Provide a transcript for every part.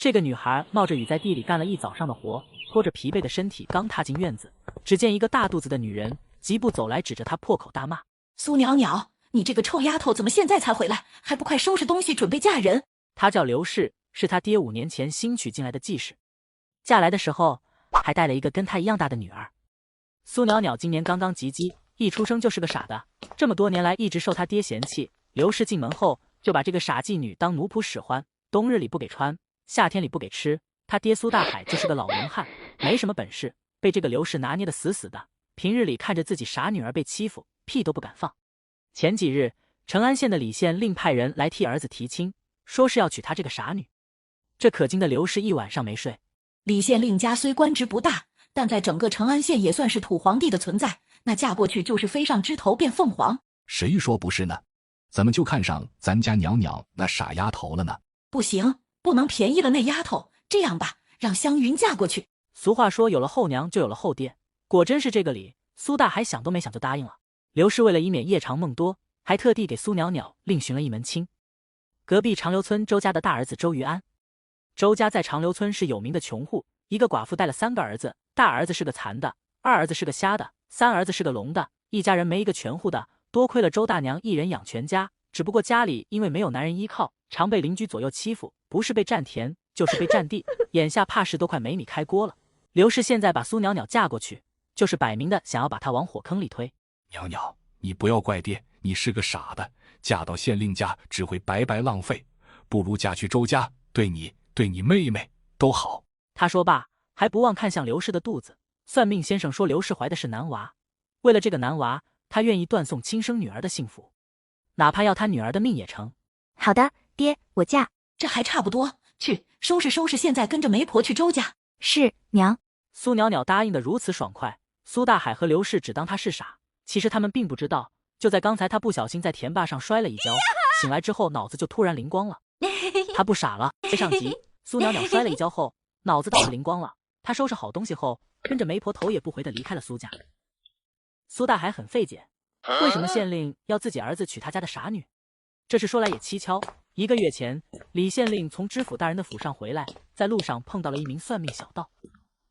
这个女孩冒着雨在地里干了一早上的活，拖着疲惫的身体刚踏进院子，只见一个大肚子的女人疾步走来，指着她破口大骂：“苏袅袅，你这个臭丫头，怎么现在才回来？还不快收拾东西准备嫁人？”她叫刘氏，是她爹5年前新娶进来的继室，嫁来的时候还带了一个跟她一样大的女儿。苏袅袅今年刚刚及笄，一出生就是个傻的，这么多年来一直受她爹嫌弃。刘氏进门后就把这个傻妓女当奴仆使唤，冬日里不给穿，夏天里不给吃。他爹苏大海就是个老农汉，没什么本事，被这个刘氏拿捏得死死的。平日里看着自己傻女儿被欺负，屁都不敢放。前几日，成安县的李县令派人来替儿子提亲，说是要娶他这个傻女。这可惊的刘氏一晚上没睡。李县令家虽官职不大，但在整个成安县也算是土皇帝的存在，那嫁过去就是飞上枝头变凤凰。谁说不是呢？怎么就看上咱家袅袅那傻丫头了呢？不行，不能便宜了那丫头。这样吧，让湘云嫁过去。俗话说有了后娘就有了后爹，果真是这个理。苏大海想都没想就答应了。刘氏为了以免夜长梦多，还特地给苏袅袅另寻了一门亲。隔壁长留村周家的大儿子周玉安。周家在长留村是有名的穷户，一个寡妇带了3个儿子，大儿子是个残的，二儿子是个瞎的，3儿子是个聋的，一家人没一个全户的。多亏了周大娘一人养全家，只不过家里因为没有男人依靠，常被邻居左右欺负，不是被占田就是被占地，眼下怕是都快没米开锅了。刘氏现在把苏袅袅嫁过去，就是摆明的想要把她往火坑里推。袅袅，你不要怪爹，你是个傻的，嫁到县令家只会白白浪费，不如嫁去周家，对你妹妹都好。他说罢，还不忘看向刘氏的肚子。算命先生说刘氏怀的是男娃，为了这个男娃，他愿意断送亲生女儿的幸福，哪怕要他女儿的命也成。好的，爹，我嫁。这还差不多，去收拾收拾，现在跟着媒婆去周家。是，娘。苏袅袅答应得如此爽快，苏大海和刘氏只当他是傻，其实他们并不知道，就在刚才他不小心在田坝上摔了一跤，醒来之后脑子就突然灵光了。他不傻了，接上集，苏袅袅摔了一跤后，脑子倒是灵光了。他收拾好东西后，跟着媒婆头也不回地离开了苏家。苏大海很费解，为什么县令要自己儿子娶他家的傻女？这事说来也蹊跷，1个月前，李县令从知府大人的府上回来，在路上碰到了一名算命小道。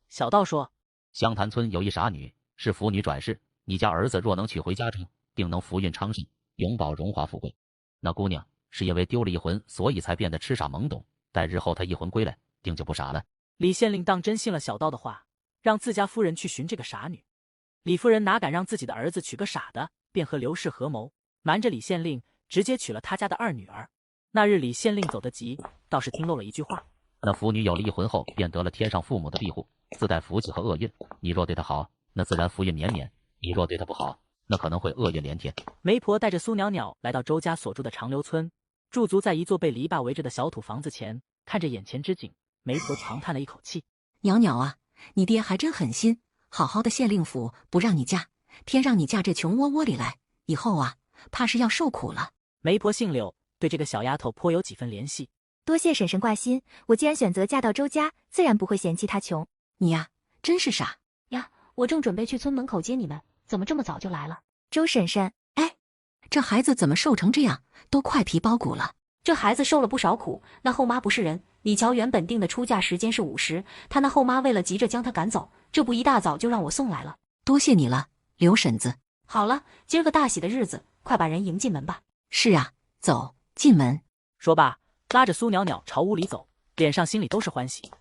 小道说，湘潭村有一傻女，是府女转世，你家儿子若能娶回家中，定能福运昌盛，永保荣华富贵。那姑娘是因为丢了一魂，所以才变得痴傻懵懂，待日后她一魂归来，定就不傻了。李县令当真信了小道的话，让自家夫人去寻这个傻女。李夫人哪敢让自己的儿子娶个傻的，便和刘氏合谋，瞒着李县令，直接娶了他家的2女儿。那日李县令走得急，倒是听漏了一句话：那妇女有了一魂后，便得了天上父母的庇护，自带福气和厄运。你若对她好，那自然福运绵绵；你若对她不好，那可能会厄运连天。媒婆带着苏袅袅来到周家所住的长留村，驻足在一座被篱笆围着的小土房子前，看着眼前之景，媒婆长叹了一口气：袅袅啊，你爹还真狠心，好好的县令府不让你嫁，偏让你嫁这穷窝窝里来，以后啊，怕是要受苦了。媒婆姓柳，对这个小丫头颇有几分怜惜。多谢婶婶挂心，我既然选择嫁到周家，自然不会嫌弃她穷。你呀，真是傻呀！我正准备去村门口接你们，怎么这么早就来了？周婶婶，哎，这孩子怎么瘦成这样，都快皮包骨了。这孩子受了不少苦，那后妈不是人。李乔原本定的出嫁时间是50，他那后妈为了急着将他赶走，这不一大早就让我送来了。多谢你了，刘婶子。好了，今儿个大喜的日子，快把人迎进门吧。是啊，走，进门。说罢，拉着苏袅袅朝屋里走，脸上心里都是欢喜。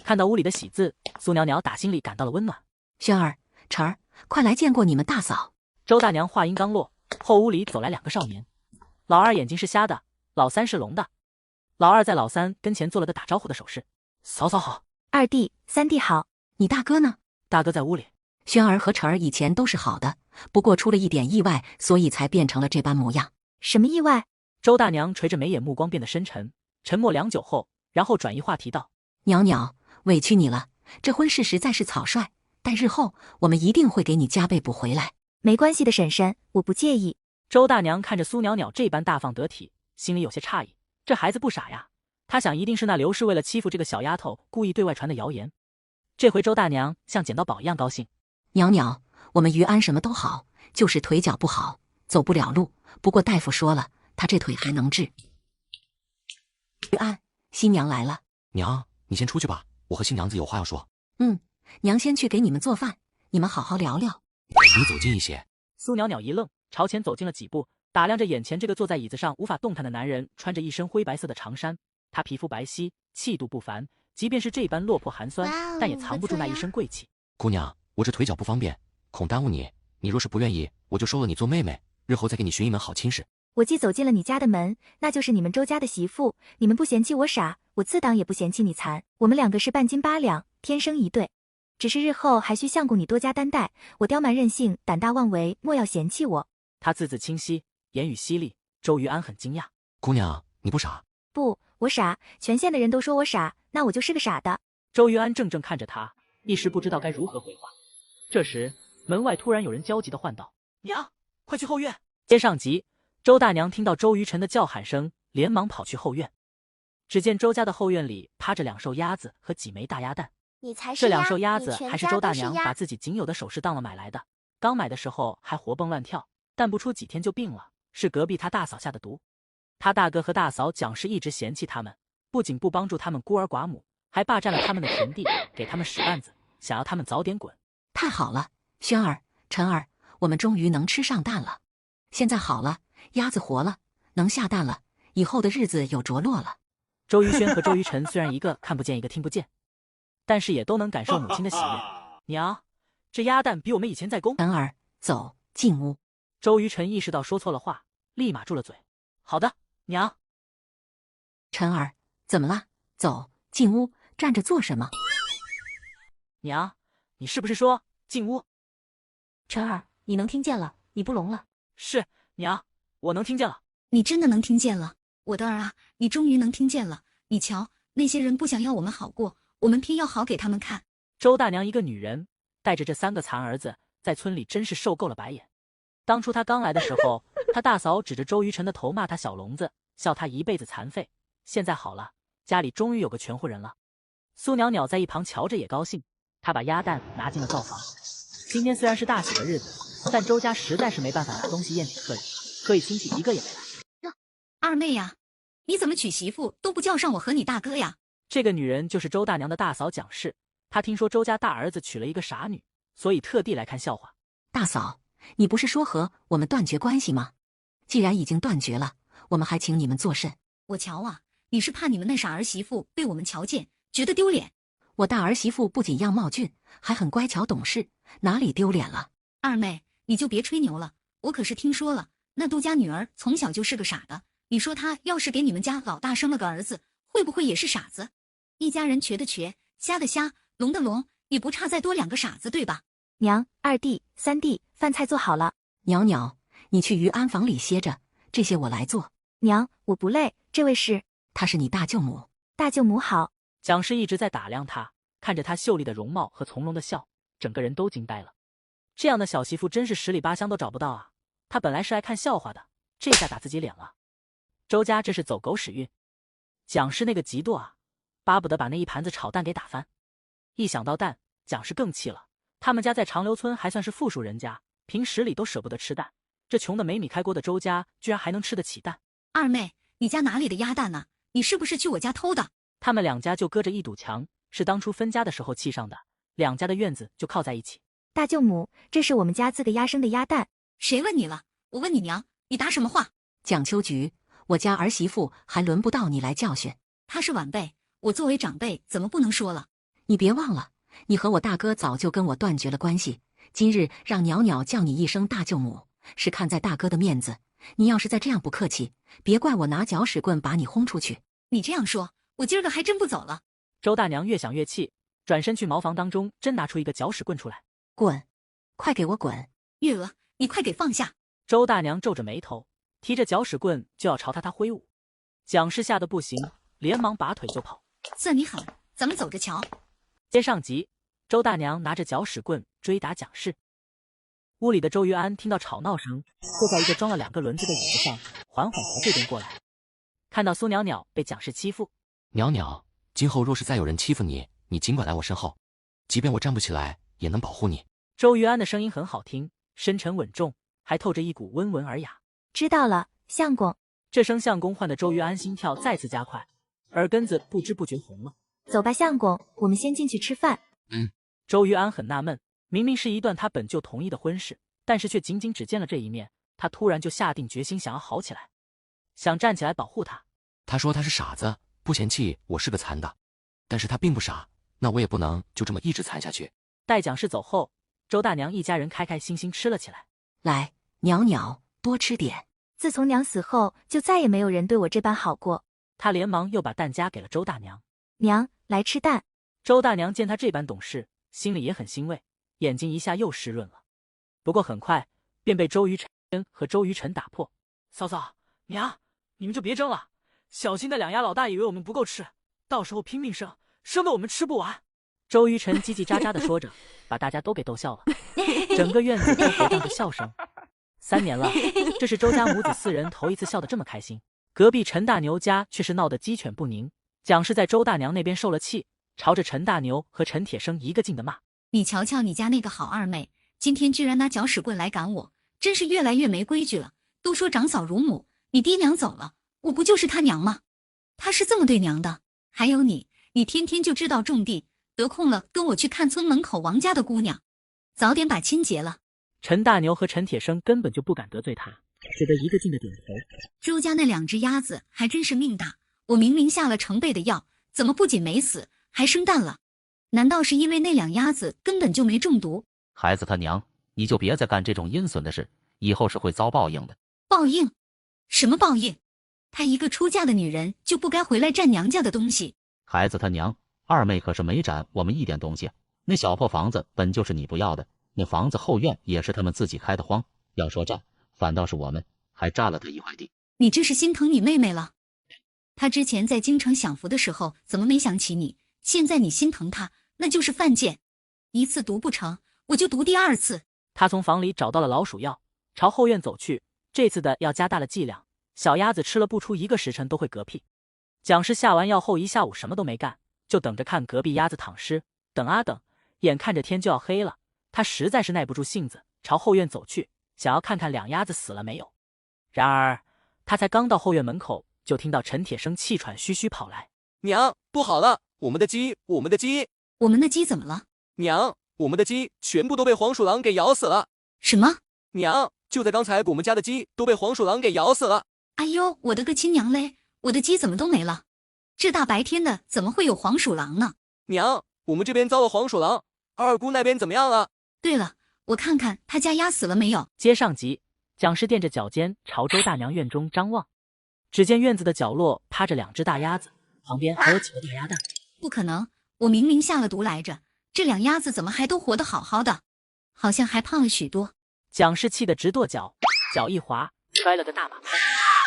看到屋里的喜字，苏袅袅打心里感到了温暖。轩儿、晨儿，快来见过你们大嫂。周大娘话音刚落，后屋里走来2个少年，老二眼睛是瞎的，老三是聋的。老二在老三跟前做了个打招呼的手势：“嫂嫂好。”“二弟、三弟好。”“你大哥呢？”“大哥在屋里。”轩儿和晨儿以前都是好的，不过出了一点意外，所以才变成了这般模样。什么意外？周大娘垂着眉眼，目光变得深沉，沉默良久后，然后转移话题道：“袅袅，委屈你了，这婚事实在是草率，但日后我们一定会给你加倍补回来。”“没关系的，婶婶，我不介意。”周大娘看着苏袅袅这般大方得体，心里有些诧异，这孩子不傻呀。她想一定是那刘氏为了欺负这个小丫头，故意对外传的谣言。这回周大娘像捡到宝一样高兴。袅袅，我们于安什么都好，就是腿脚不好，走不了路，不过大夫说了，他这腿还能治。于安，新娘来了。娘你先出去吧，我和新娘子有话要说。娘先去给你们做饭，你们好好聊聊。你走近一些。苏袅袅一愣，朝前走近了几步，打量着眼前这个坐在椅子上无法动弹的男人，穿着一身灰白色的长衫，他皮肤白皙，气度不凡，即便是这般落魄寒酸，但也藏不住那一身贵气。姑娘，我这腿脚不方便，恐耽误你。你若是不愿意，我就收了你做妹妹，日后再给你寻一门好亲事。我既走进了你家的门，那就是你们周家的媳妇。你们不嫌弃我傻，我自当也不嫌弃你残。我们两个是半斤八两，天生一对。只是日后还需相公你多加担待。我刁蛮任性，胆大妄为，莫要嫌弃我。他字字清晰，言语犀利。周瑜安很惊讶。姑娘，你不傻？不，我傻。全县的人都说我傻，那我就是个傻的。周瑜安怔怔看着他，一时不知道该如何回话。这时，门外突然有人焦急地唤道：“娘，快去后院！”接上集，周大娘听到周瑜晨的叫喊声，连忙跑去后院。只见周家的后院里趴着2瘦鸭子和几枚大鸭蛋。这2瘦鸭子还是周大娘把自己仅有的首饰当了买来的。刚买的时候还活蹦乱跳，但不出几天就病了，是隔壁他大嫂下的毒。他大哥和大嫂蒋氏一直嫌弃他们，不仅不帮助他们孤儿寡母，还霸占了他们的田地，给他们使绊子，想要他们早点滚。太好了，轩儿、晨儿，我们终于能吃上蛋了。现在好了，鸭子活了，能下蛋了，以后的日子有着落了。周瑜轩和周瑜晨虽然一个看不见，一个听不见，但是也都能感受母亲的喜悦。娘，这鸭蛋比我们以前在公。晨儿，走进屋。周瑜晨意识到说错了话，立马住了嘴。好的，娘。晨儿，怎么了？走进屋，站着做什么？娘，你是不是说进屋？晨儿，你能听见了，你不聋了。是，娘，我能听见了。你真的能听见了，我的儿啊，你终于能听见了。你瞧，那些人不想要我们好过，我们偏要好给他们看。周大娘一个女人，带着这3个残儿子，在村里真是受够了白眼。当初她刚来的时候，她大嫂指着周瑜晨的头骂他小聋子，笑他一辈子残废。现在好了，家里终于有个全乎人了。苏袅袅在一旁瞧着也高兴，她把鸭蛋拿进了灶房。今天虽然是大喜的日子，但周家实在是没办法拿东西宴请客人，所以亲戚一个也没来。二妹呀，你怎么娶媳妇都不叫上我和你大哥呀？这个女人就是周大娘的大嫂蒋氏，她听说周家大儿子娶了一个傻女，所以特地来看笑话。大嫂，你不是说和我们断绝关系吗？既然已经断绝了，我们还请你们作甚？我瞧啊，你是怕你们那傻儿媳妇被我们瞧见，觉得丢脸。我大儿媳妇不仅样貌俊，还很乖巧懂事，哪里丢脸了？二妹，你就别吹牛了，我可是听说了，那杜家女儿从小就是个傻的。你说她要是给你们家老大生了个儿子，会不会也是傻子？一家人瘸的瘸，瞎的瞎，聋的聋，也不差再多2个傻子，对吧？娘，二弟、三弟，饭菜做好了。袅袅，你去于安房里歇着，这些我来做。娘，我不累。这位是？她是你大舅母。大舅母好。蒋氏一直在打量她，看着她秀丽的容貌和从容的笑，整个人都惊呆了。这样的小媳妇真是10里8乡都找不到啊！她本来是爱看笑话的，这下打自己脸了。周家这是走狗屎运。蒋氏那个急惰啊，巴不得把那一盘子炒蛋给打翻。一想到蛋，蒋氏更气了。他们家在长留村还算是富庶人家，平时里都舍不得吃蛋，这穷的没米开锅的周家居然还能吃得起蛋。二妹，你家哪里的鸭蛋呢？你是不是去我家偷的？他们2家就隔着一堵墙，是当初分家的时候砌上的，2家的院子就靠在一起。大舅母，这是我们家自个压生的鸭蛋。谁问你了？我问你娘，你答什么话？蒋秋菊，我家儿媳妇还轮不到你来教训。她是晚辈，我作为长辈怎么不能说了？你别忘了，你和我大哥早就跟我断绝了关系，今日让袅袅叫你一声大舅母，是看在大哥的面子。你要是再这样不客气，别怪我拿搅屎棍把你轰出去。你这样说，我今儿个还真不走了。周大娘越想越气，转身去茅房当中真拿出一个搅屎棍出来。滚，快给我滚！月娥，你快给放下！周大娘皱着眉头，提着搅屎棍就要朝他挥舞。蒋氏吓得不行，连忙拔腿就跑。算你狠，咱们走着瞧。接上集，周大娘拿着搅屎棍追打蒋氏。屋里的周瑜安听到吵闹声，坐在一个装了2个轮子的椅子上，缓缓朝这边过来。看到苏袅袅被蒋氏欺负，袅袅，今后若是再有人欺负你，你尽管来我身后，即便我站不起来，也能保护你。周瑜安的声音很好听，深沉稳重，还透着一股温文尔雅。知道了，相公。这声相公唤得周瑜安心跳再次加快，耳根子不知不觉红了。走吧，相公，我们先进去吃饭。周瑜安很纳闷，明明是一段他本就同意的婚事，但是却仅仅只见了这一面，他突然就下定决心想要好起来，想站起来保护他。他说他是傻子，不嫌弃我是个残的，但是他并不傻，那我也不能就这么一直残下去。待蒋氏走后，周大娘一家人开开心心吃了起来。来，袅袅，多吃点。自从娘死后，就再也没有人对我这般好过。他连忙又把蛋夹给了周大娘。娘，来吃蛋。周大娘见他这般懂事，心里也很欣慰，眼睛一下又湿润了。不过很快便被周瑜晨和周瑜晨打破。嫂嫂、娘，你们就别争了，小心那两丫老大以为我们不够吃，到时候拼命生，生得我们吃不完。周瑜晨叽叽喳喳地说着，把大家都给逗笑了，整个院子都回荡着笑声。3年了，这是周家母子4人头一次笑得这么开心。隔壁陈大牛家却是闹得鸡犬不宁，蒋氏在周大娘那边受了气，朝着陈大牛和陈铁生一个劲的骂：“你瞧瞧你家那个好二妹，今天居然拿搅屎棍来赶我，真是越来越没规矩了。都说长嫂如母，你爹娘走了，我不就是他娘吗？他是这么对娘的。还有你天天就知道种地，得空了跟我去看村门口王家的姑娘，早点把亲结了。”陈大牛和陈铁生根本就不敢得罪他，只得一个劲的点头。周家那2只鸭子还真是命大，我明明下了成倍的药，怎么不仅没死，还生蛋了？难道是因为那2鸭子根本就没中毒？孩子他娘，你就别再干这种阴损的事，以后是会遭报应的。报应？什么报应？她一个出嫁的女人就不该回来占娘家的东西。孩子他娘，二妹可是没占我们一点东西，那小破房子本就是你不要的，那房子后院也是他们自己开的荒，要说占，反倒是我们还占了他一块地。你这是心疼你妹妹了。她之前在京城享福的时候怎么没想起你，现在你心疼她，那就是犯贱。1次毒不成，我就毒第2次。他从房里找到了老鼠药，朝后院走去，这次的药加大了剂量，小鸭子吃了不出1个时辰都会嗝屁。蒋氏下完药后1下午什么都没干，就等着看隔壁鸭子躺尸。等啊等，眼看着天就要黑了，他实在是耐不住性子，朝后院走去，想要看看2鸭子死了没有。然而他才刚到后院门口，就听到陈铁生气喘吁吁跑来：“娘，不好了，我们的鸡！我们的鸡怎么了？娘，我们的鸡全部都被黄鼠狼给咬死了！”什么？娘，就在刚才，我们家的鸡都被黄鼠狼给咬死了！哎呦，我的个亲娘嘞！我的鸡怎么都没了？这大白天的，怎么会有黄鼠狼呢？娘，我们这边遭了黄鼠狼，二姑那边怎么样了？对了，我看看他家鸭死了没有。接上集，蒋氏垫着脚尖朝周大娘院中张望，只见院子的角落趴着2只大鸭子，旁边还有几个大鸭蛋。不可能，我明明下了毒来着，这2鸭子怎么还都活得好好的？好像还胖了许多。蒋氏气得直跺脚，脚一滑，摔了个大马趴。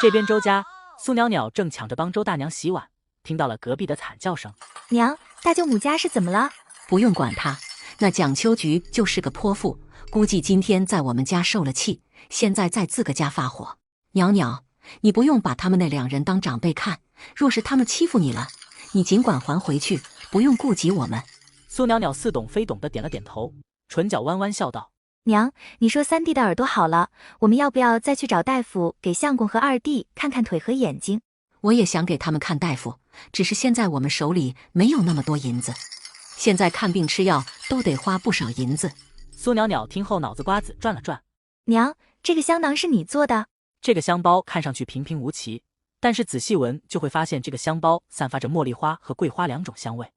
这边周家，苏袅袅正抢着帮周大娘洗碗，听到了隔壁的惨叫声。娘，大舅母家是怎么了？不用管他，那蒋秋菊就是个泼妇，估计今天在我们家受了气，现在在自个家发火。袅袅，你不用把他们那2人当长辈看，若是他们欺负你了，你尽管还回去，不用顾及我们。苏袅袅似懂非懂的点了点头，唇角弯弯笑道：“娘，你说3弟的耳朵好了，我们要不要再去找大夫给相公和2弟看看腿和眼睛？”我也想给他们看大夫，只是现在我们手里没有那么多银子，现在看病吃药都得花不少银子。苏袅袅听后脑子瓜子转了转：“娘，这个香囊是你做的？”这个香包看上去平平无奇，但是仔细闻就会发现这个香包散发着茉莉花和桂花2种香味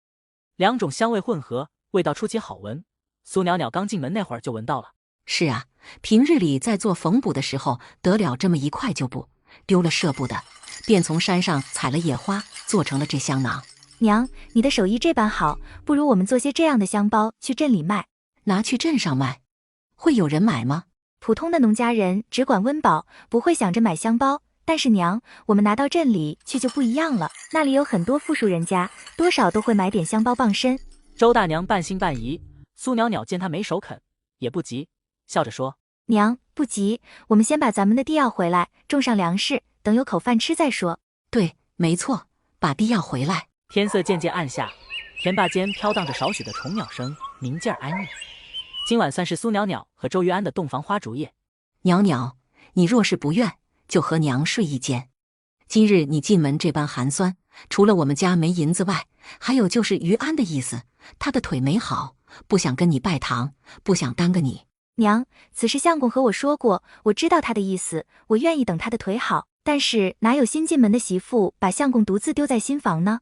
，2种香味混合，味道出奇好闻。苏袅袅刚进门那会儿就闻到了。是啊，平日里在做缝补的时候得了这么一块旧布，丢了舍不得，便从山上采了野花做成了这香囊。娘，你的手艺这般好，不如我们做些这样的香包去镇里卖。拿去镇上卖，会有人买吗？普通的农家人只管温饱，不会想着买香包。但是娘，我们拿到镇里去就不一样了，那里有很多富庶人家，多少都会买点香包傍身。周大娘半信半疑，苏袅袅见她没手肯，也不急，笑着说：“娘，不急，我们先把咱们的地要回来，种上粮食，等有口饭吃再说。”对，没错，把地要回来。天色渐渐暗下，田坝间飘荡着少许的虫鸟声，宁静而安逸。今晚算是苏袅袅和周玉安的洞房花烛夜。袅袅，你若是不愿，就和娘睡一间。今日你进门这般寒酸，除了我们家没银子外，还有就是于安的意思，他的腿没好，不想跟你拜堂，不想耽搁你。娘，此事相公和我说过，我知道他的意思，我愿意等他的腿好。但是哪有新进门的媳妇把相公独自丢在新房呢？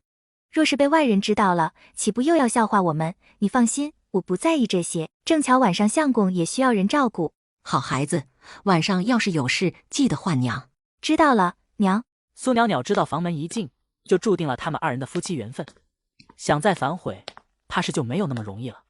若是被外人知道了，岂不又要笑话我们？你放心，我不在意这些。正巧晚上相公也需要人照顾。好孩子，晚上要是有事，记得唤娘。知道了，娘。苏袅袅知道房门一进，就注定了他们二人的夫妻缘分，想再反悔，怕是就没有那么容易了。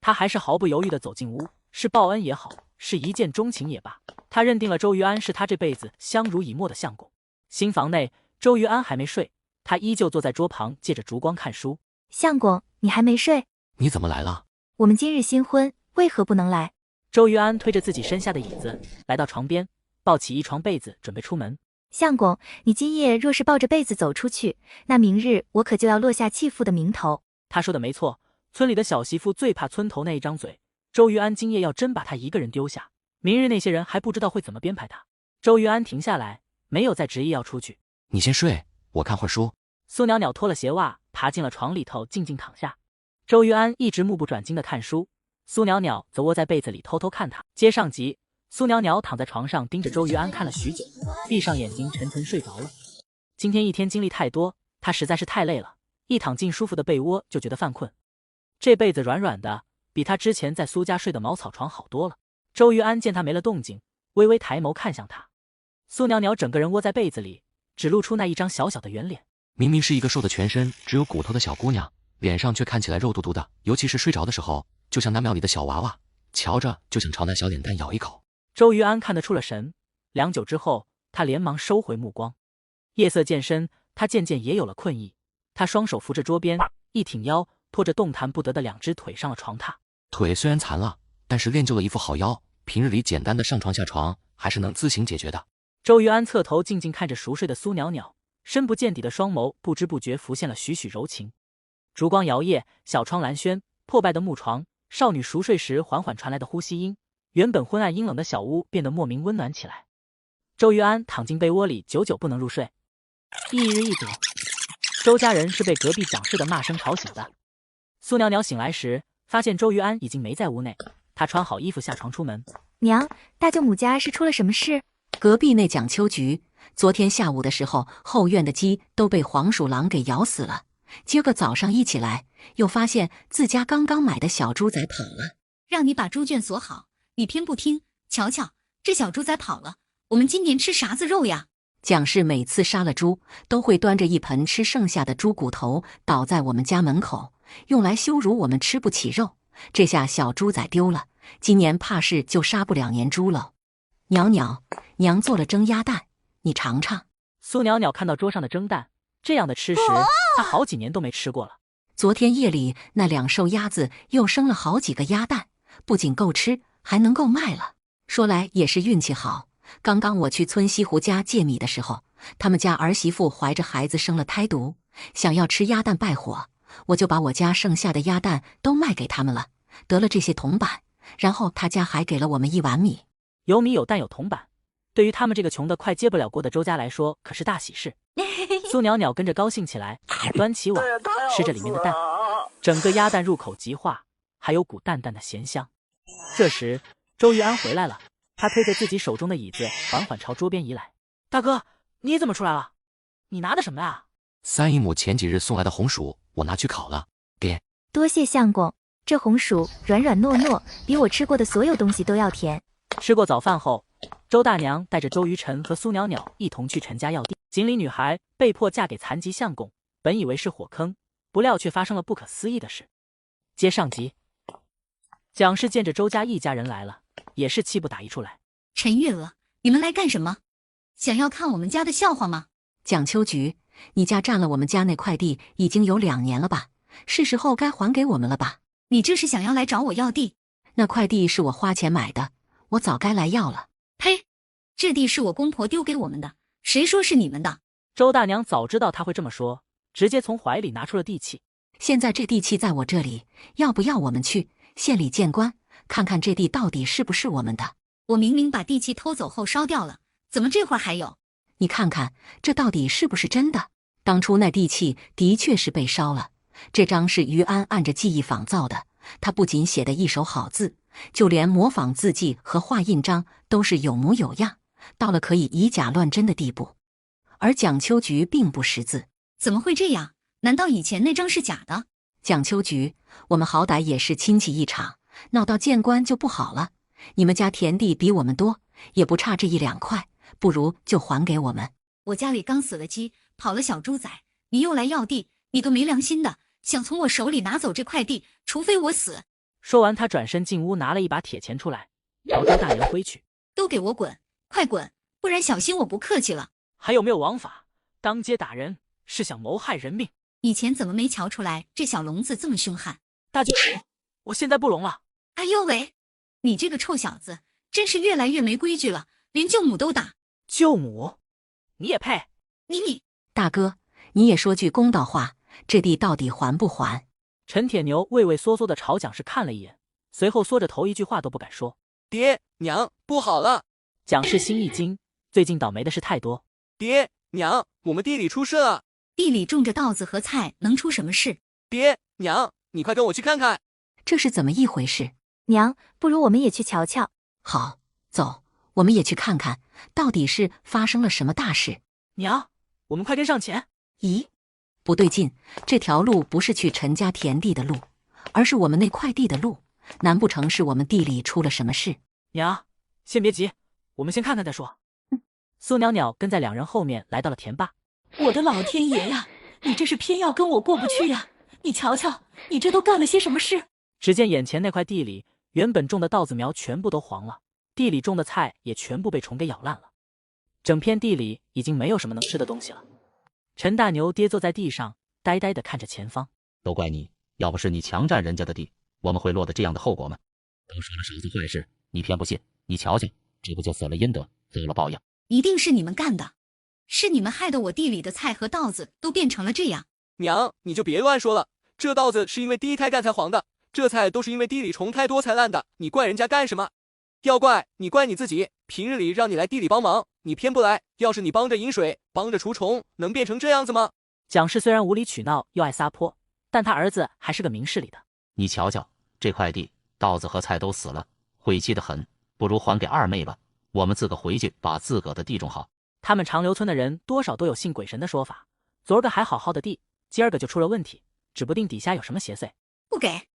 他还是毫不犹豫地走进屋，是报恩也好，是一见钟情也罢，他认定了周于安是他这辈子相濡以沫的相公。新房内，周于安还没睡，他依旧坐在桌旁，借着烛光看书。相公，你还没睡？你怎么来了？我们今日新婚，为何不能来？周于安推着自己身下的椅子，来到床边，抱起一床被子，准备出门。相公，你今夜若是抱着被子走出去，那明日我可就要落下弃妇的名头。他说的没错，村里的小媳妇最怕村头那一张嘴。周于安今夜要真把他一个人丢下，明日那些人还不知道会怎么编排他。周于安停下来，没有再执意要出去。你先睡，我看会儿书。苏袅袅脱了鞋袜，爬进了床里头，静静躺下。周于安一直目不转睛地看书，苏袅袅则窝在被子里偷偷看他。接上集，苏袅袅躺在床上盯着周于安看了许久，闭上眼睛沉沉睡着了。今天一天经历太多，他实在是太累了，一躺进舒服的被窝就觉得犯困。这被子软软的，比他之前在苏家睡的茅草床好多了。周于安见他没了动静，微微抬眸看向他。苏袅袅整个人窝在被子里，只露出那一张小小的圆脸。明明是一个瘦的全身只有骨头的小姑娘，脸上却看起来肉嘟嘟的，尤其是睡着的时候，就像那庙里的小娃娃，瞧着就想朝那小脸蛋咬一口。周于安看得出了神，良久之后，他连忙收回目光。夜色渐深，他渐渐也有了困意。他双手扶着桌边，一挺腰，拖着动弹不得的两只腿上了床榻。腿虽然残了，但是练就了一副好腰，平日里简单的上床下床还是能自行解决的。周于安侧头静静看着熟睡的苏袅袅，深不见底的双眸不知不觉浮现了许许柔情。烛光摇曳，小窗蓝轩，破败的木床，少女熟睡时缓缓传来的呼吸音，原本昏暗阴冷的小屋变得莫名温暖起来。周于安躺进被窝里，久久不能入睡。一日一则，周家人是被隔壁蒋氏的骂声吵醒的。苏袅袅醒来时，发现周于安已经没在屋内，她穿好衣服下床出门。娘，大舅母家是出了什么事？隔壁那蒋秋菊，昨天下午的时候，后院的鸡都被黄鼠狼给咬死了。今个早上一起来，又发现自家刚刚买的小猪仔跑了。让你把猪圈锁好，你偏不听。瞧瞧，这小猪仔跑了，我们今年吃啥子肉呀？蒋氏每次杀了猪，都会端着一盆吃剩下的猪骨头倒在我们家门口，用来羞辱我们吃不起肉。这下小猪仔丢了，今年怕是就杀不了年猪了。袅袅，娘做了蒸鸭蛋，你尝尝。苏袅袅看到桌上的蒸蛋，这样的吃食，她好几年都没吃过了。昨天夜里那两瘦鸭子又生了好几个鸭蛋，不仅够吃，还能够卖了。说来也是运气好，刚刚我去村西湖家借米的时候，他们家儿媳妇怀着孩子生了胎毒，想要吃鸭蛋败火，我就把我家剩下的鸭蛋都卖给他们了，得了这些铜板，然后他家还给了我们1碗米。有米有蛋有铜板，对于他们这个穷得快接不了锅的周家来说，可是大喜事。苏袅袅跟着高兴起来，端起碗吃着里面的蛋，整个鸭蛋入口即化，还有股淡淡的咸香。这时周于安回来了，他推着自己手中的椅子，缓缓朝桌边移来。大哥，你怎么出来了？你拿的什么呀？三姨母前几日送来的红薯，我拿去烤了，给。多谢相公，这红薯软软糯糯，比我吃过的所有东西都要甜。吃过早饭后，周大娘带着周于晨和苏袅袅一同去陈家要地。锦鲤女孩被迫嫁给残疾相公，本以为是火坑，不料却发生了不可思议的事。接上集，蒋氏见着周家一家人来了，也是气不打一处来。陈月娥，你们来干什么？想要看我们家的笑话吗？蒋秋菊，你家占了我们家那块地已经有2年了吧？是时候该还给我们了吧？你这是想要来找我要地？那块地是我花钱买的，我早该来要了。呸！这地是我公婆丢给我们的，谁说是你们的？周大娘早知道他会这么说，直接从怀里拿出了地契。现在这地契在我这里，要不要我们去县里见官，看看这地到底是不是我们的？我明明把地契偷走后烧掉了，怎么这会儿还有？你看看这到底是不是真的？当初那地契的确是被烧了，这张是于安按着记忆仿造的。他不仅写得一手好字，就连模仿字迹和画印章都是有模有样，到了可以以假乱真的地步。而蒋秋菊并不识字，怎么会这样？难道以前那张是假的？蒋秋菊，我们好歹也是亲戚一场，闹到见官就不好了。你们家田地比我们多，也不差这1-2块，不如就还给我们。我家里刚死了鸡，跑了小猪仔，你又来要地，你个没良心的，想从我手里拿走这块地，除非我死。说完，他转身进屋，拿了一把铁钳出来，朝周大娘挥去。都给我滚，快滚，不然小心我不客气了。还有没有王法？当街打人是想谋害人命。以前怎么没瞧出来这小聋子这么凶悍？大舅母，我现在不聋了。哎呦喂，你这个臭小子，真是越来越没规矩了，连舅母都打。舅母，你也配？你大哥，你也说句公道话，这地到底还不还？陈铁牛畏畏缩缩的朝蒋氏看了一眼，随后缩着头，一句话都不敢说。爹娘，不好了！蒋氏心一惊，最近倒霉的事太多。爹娘，我们地里出事了！地里种着稻子和菜，能出什么事？爹娘，你快跟我去看看。这是怎么一回事？娘，不如我们也去瞧瞧。好，走，我们也去看看，到底是发生了什么大事。娘，我们快跟上前。咦，不对劲，这条路不是去陈家田地的路，而是我们那块地的路，难不成是我们地里出了什么事？娘，先别急，我们先看看再说。苏袅袅跟在两人后面来到了田坝。我的老天爷呀，你这是偏要跟我过不去呀！你瞧瞧，你这都干了些什么事？只见眼前那块地里，原本种的稻子苗全部都黄了，地里种的菜也全部被虫给咬烂了，整片地里已经没有什么能吃的东西了。陈大牛跌坐在地上，呆呆地看着前方。都怪你，要不是你强占人家的地，我们会落得这样的后果吗？都说了少做坏事，你偏不信，你瞧瞧，这不就死了阴德，遭了报应？一定是你们干的，是你们害得我地里的菜和稻子都变成了这样。娘，你就别乱说了，这稻子是因为第一胎干才黄的，这菜都是因为地里虫太多才烂的，你怪人家干什么？要怪你怪你自己，平日里让你来地里帮忙，你偏不来，要是你帮着饮水，帮着除虫，能变成这样子吗？蒋氏虽然无理取闹又爱撒泼，但他儿子还是个明事理的。你瞧瞧，这块地稻子和菜都死了，晦气得很，不如还给二妹吧，我们自个回去把自个的地种好。他们长留村的人多少都有信鬼神的说法，昨儿个还好好的地，今儿个就出了问题，指不定底下有什么邪祟。不给，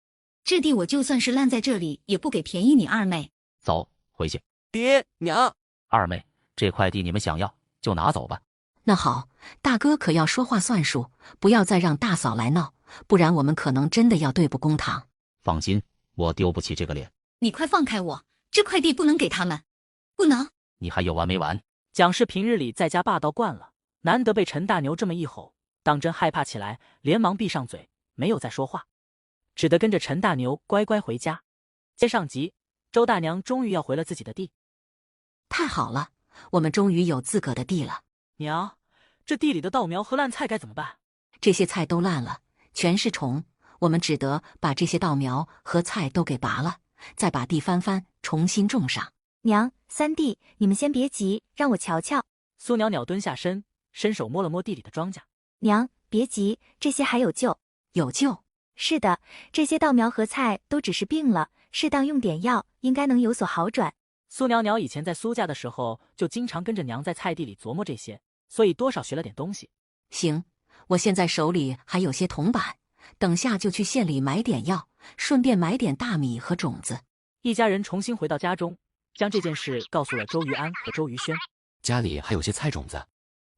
这地我就算是烂在这里，也不给便宜你二妹。走，回去。爹娘，二妹，这块地你们想要就拿走吧。那好，大哥可要说话算数，不要再让大嫂来闹，不然我们可能真的要对簿公堂。放心，我丢不起这个脸。你快放开我，这块地不能给他们，不能。你还有完没完？蒋氏平日里在家霸道惯了，难得被陈大牛这么一吼，当真害怕起来，连忙闭上嘴，没有再说话，只得跟着陈大牛乖乖回家。接上集，周大娘终于要回了自己的地。太好了，我们终于有自个的地了。娘，这地里的稻苗和烂菜该怎么办？这些菜都烂了，全是虫，我们只得把这些稻苗和菜都给拔了，再把地翻翻，重新种上。娘，三弟，你们先别急，让我瞧瞧。苏袅袅蹲下身，伸手摸了摸地里的庄稼。娘，别急，这些还有救。有救？是的，这些稻苗和菜都只是病了，适当用点药，应该能有所好转。苏袅袅以前在苏家的时候，就经常跟着娘在菜地里琢磨这些，所以多少学了点东西。行，我现在手里还有些铜板，等下就去县里买点药，顺便买点大米和种子。一家人重新回到家中，将这件事告诉了周瑜安和周瑜轩。家里还有些菜种子，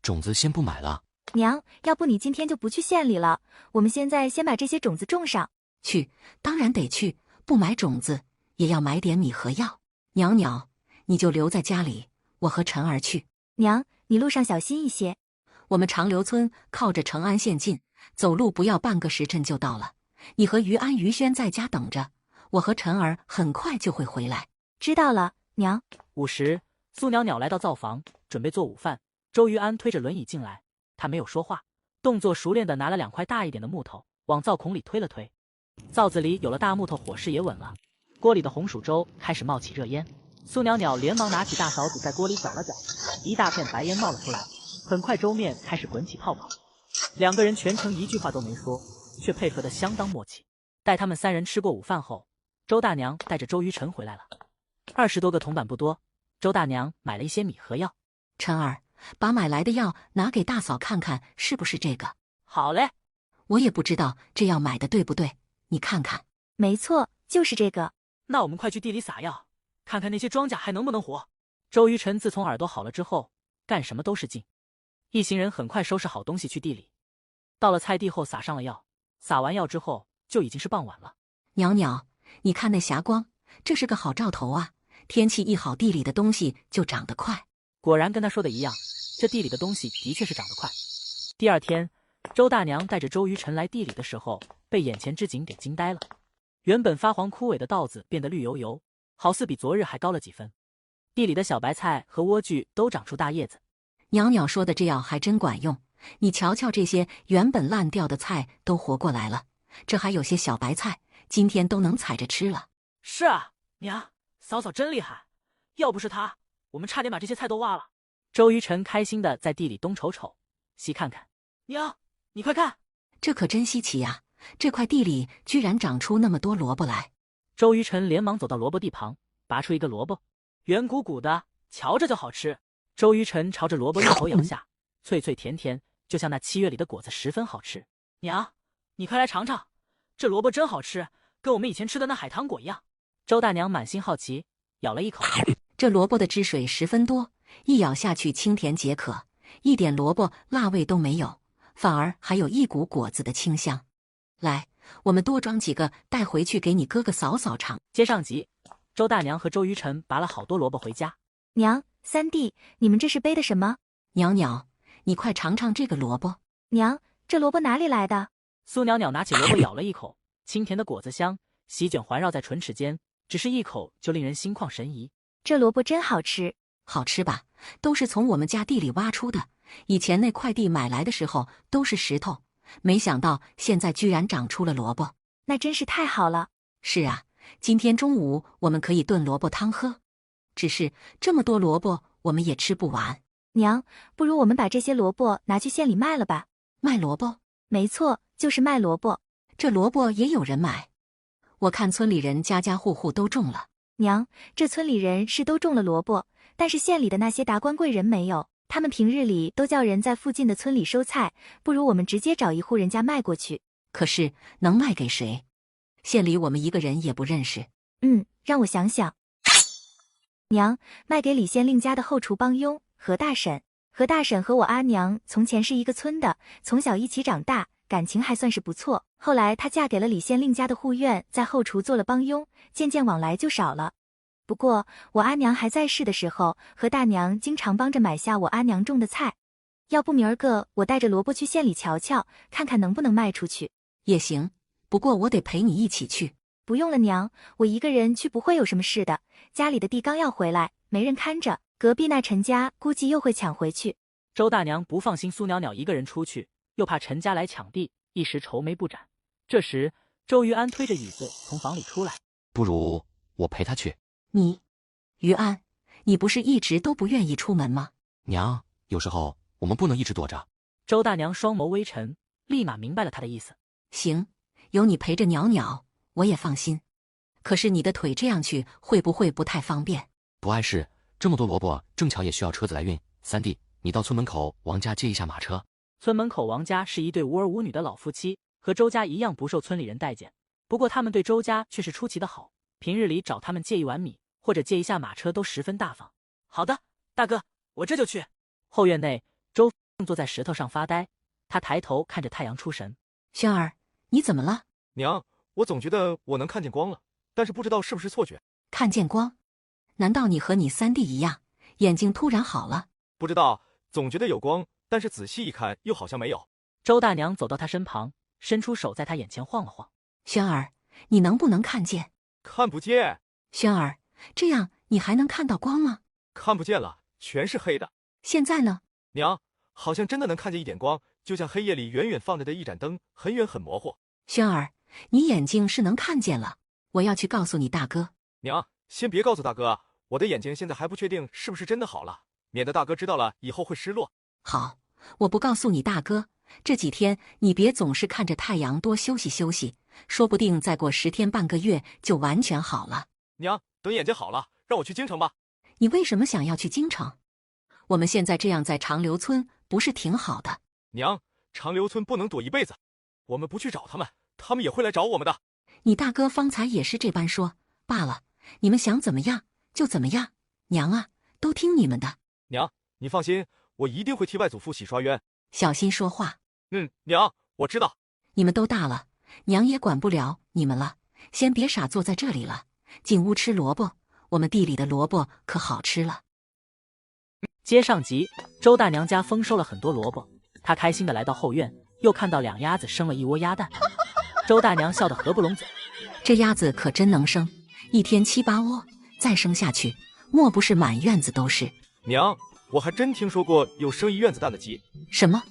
种子先不买了。娘，要不你今天就不去县里了，我们现在先把这些种子种上。去，当然得去，不买种子也要买点米和药。袅袅，你就留在家里，我和晨儿去。娘，你路上小心一些。我们长留村靠着成安县近，走路不要半个时辰就到了。你和于安、于轩在家等着，我和晨儿很快就会回来。知道了，娘。午时，苏袅袅来到灶房，准备做午饭。周瑜安推着轮椅进来，他没有说话，动作熟练地拿了2块大一点的木头往灶孔里推了推，灶子里有了大木头，火势也稳了。锅里的红薯粥开始冒起热烟，苏袅袅连忙拿起大勺子在锅里搅了搅，一大片白烟冒了出来。很快粥面开始滚起泡泡，两个人全程一句话都没说，却配合得相当默契。待他们三人吃过午饭后，周大娘带着周于晨回来了。20多个铜板不多，周大娘买了一些米和药。晨儿，把买来的药拿给大嫂看看，是不是这个？好嘞。我也不知道这药买的对不对，你看看。没错，就是这个。那我们快去地里撒药，看看那些庄稼还能不能活。周于晨自从耳朵好了之后，干什么都是劲。一行人很快收拾好东西去地里。到了菜地后撒上了药，撒完药之后就已经是傍晚了。袅袅，你看那霞光，这是个好兆头啊！天气一好，地里的东西就长得快。果然跟他说的一样，这地里的东西的确是长得快。第二天，周大娘带着周于晨来地里的时候，被眼前之景给惊呆了。原本发黄枯萎的稻子变得绿油油，好似比昨日还高了几分。地里的小白菜和莴苣都长出大叶子。袅袅说的这药还真管用，你瞧瞧，这些原本烂掉的菜都活过来了，这还有些小白菜，今天都能采着吃了。是啊，娘，嫂嫂真厉害，要不是她，我们差点把这些菜都挖了。周于晨开心的在地里东瞅瞅，西看看。娘，你快看，这可真稀奇呀！这块地里居然长出那么多萝卜来。周于晨连忙走到萝卜地旁，拔出一个萝卜，圆鼓鼓的，瞧着就好吃。周于晨朝着萝卜一口咬下，脆脆甜甜，就像那7月里的果子，十分好吃。娘，你快来尝尝，这萝卜真好吃，跟我们以前吃的那海棠果一样。周大娘满心好奇，咬了一口。这萝卜的汁水十分多，一咬下去清甜解渴，一点萝卜辣味都没有，反而还有一股果子的清香。来，我们多装几个带回去给你哥哥嫂嫂尝。接上集，周大娘和周于晨拔了好多萝卜回家。娘，三弟，你们这是背的什么？袅袅，你快尝尝这个萝卜。娘，这萝卜哪里来的？苏袅袅拿起萝卜咬了一口，清甜的果子香席卷环绕在唇齿间，只是一口就令人心旷神怡。这萝卜真好吃。好吃吧？都是从我们家地里挖出的，以前那块地买来的时候都是石头，没想到现在居然长出了萝卜，那真是太好了。是啊，今天中午我们可以炖萝卜汤喝。只是这么多萝卜我们也吃不完。娘，不如我们把这些萝卜拿去县里卖了吧。卖萝卜？没错，就是卖萝卜。这萝卜也有人买？我看村里人家家户户都种了。娘，这村里人是都种了萝卜，但是县里的那些达官贵人没有，他们平日里都叫人在附近的村里收菜，不如我们直接找一户人家卖过去。可是能卖给谁？县里我们一个人也不认识。让我想想。娘，卖给李县令家的后厨帮佣何大婶。何大婶和我阿娘从前是一个村的，从小一起长大，感情还算是不错。后来她嫁给了李县令家的护院，在后厨做了帮佣，渐渐往来就少了。不过我阿娘还在世的时候，何大娘经常帮着买下我阿娘种的菜。要不明儿个我带着萝卜去县里瞧瞧，看看能不能卖出去。也行，不过我得陪你一起去。不用了娘，我一个人去不会有什么事的。家里的地刚要回来，没人看着，隔壁那陈家估计又会抢回去。周大娘不放心苏袅袅一个人出去，又怕陈家来抢地，一时愁眉不展。这时，周于安推着椅子从房里出来。不如我陪他去。你，于安，你不是一直都不愿意出门吗？娘，有时候我们不能一直躲着。周大娘双眸微沉，立马明白了他的意思。行，有你陪着袅袅，我也放心。可是你的腿这样去会不会不太方便？不碍事，这么多萝卜正巧也需要车子来运。三弟，你到村门口王家借一下马车。村门口王家是一对无儿无女的老夫妻，和周家一样不受村里人待见。不过他们对周家却是出奇的好，平日里找他们借一碗米或者借一下马车都十分大方。好的，大哥，我这就去。后院内，周正坐在石头上发呆，他抬头看着太阳出神。轩儿，你怎么了？娘，我总觉得我能看见光了，但是不知道是不是错觉。看见光？难道你和你三弟一样，眼睛突然好了？不知道，总觉得有光，但是仔细一看又好像没有。周大娘走到他身旁，伸出手在他眼前晃了晃。轩儿，你能不能看见？看不见。轩儿，这样你还能看到光吗？看不见了，全是黑的。现在呢？娘，好像真的能看见一点光，就像黑夜里远远放着的一盏灯，很远很模糊。轩儿，你眼睛是能看见了，我要去告诉你大哥。娘，先别告诉大哥，我的眼睛现在还不确定是不是真的好了，免得大哥知道了以后会失落。好，我不告诉你大哥，这几天你别总是看着太阳，多休息休息，说不定再过10天半个月就完全好了。娘，等眼睛好了，让我去京城吧。你为什么想要去京城？我们现在这样在长留村不是挺好的？娘，长留村不能躲一辈子，我们不去找他们，他们也会来找我们的。你大哥方才也是这般说。罢了，你们想怎么样就怎么样，娘啊，都听你们的。娘，你放心，我一定会替外祖父洗刷冤。小心说话。娘，我知道。你们都大了，娘也管不了你们了，先别傻坐在这里了，进屋吃萝卜，我们地里的萝卜可好吃了。接上集，周大娘家丰收了很多萝卜，她开心的来到后院，又看到2鸭子生了一窝鸭蛋，周大娘笑得合不拢嘴。这鸭子可真能生，1天7、8窝，再生下去，莫不是满院子都是？娘，我还真听说过有生1院子蛋的鸡。什么？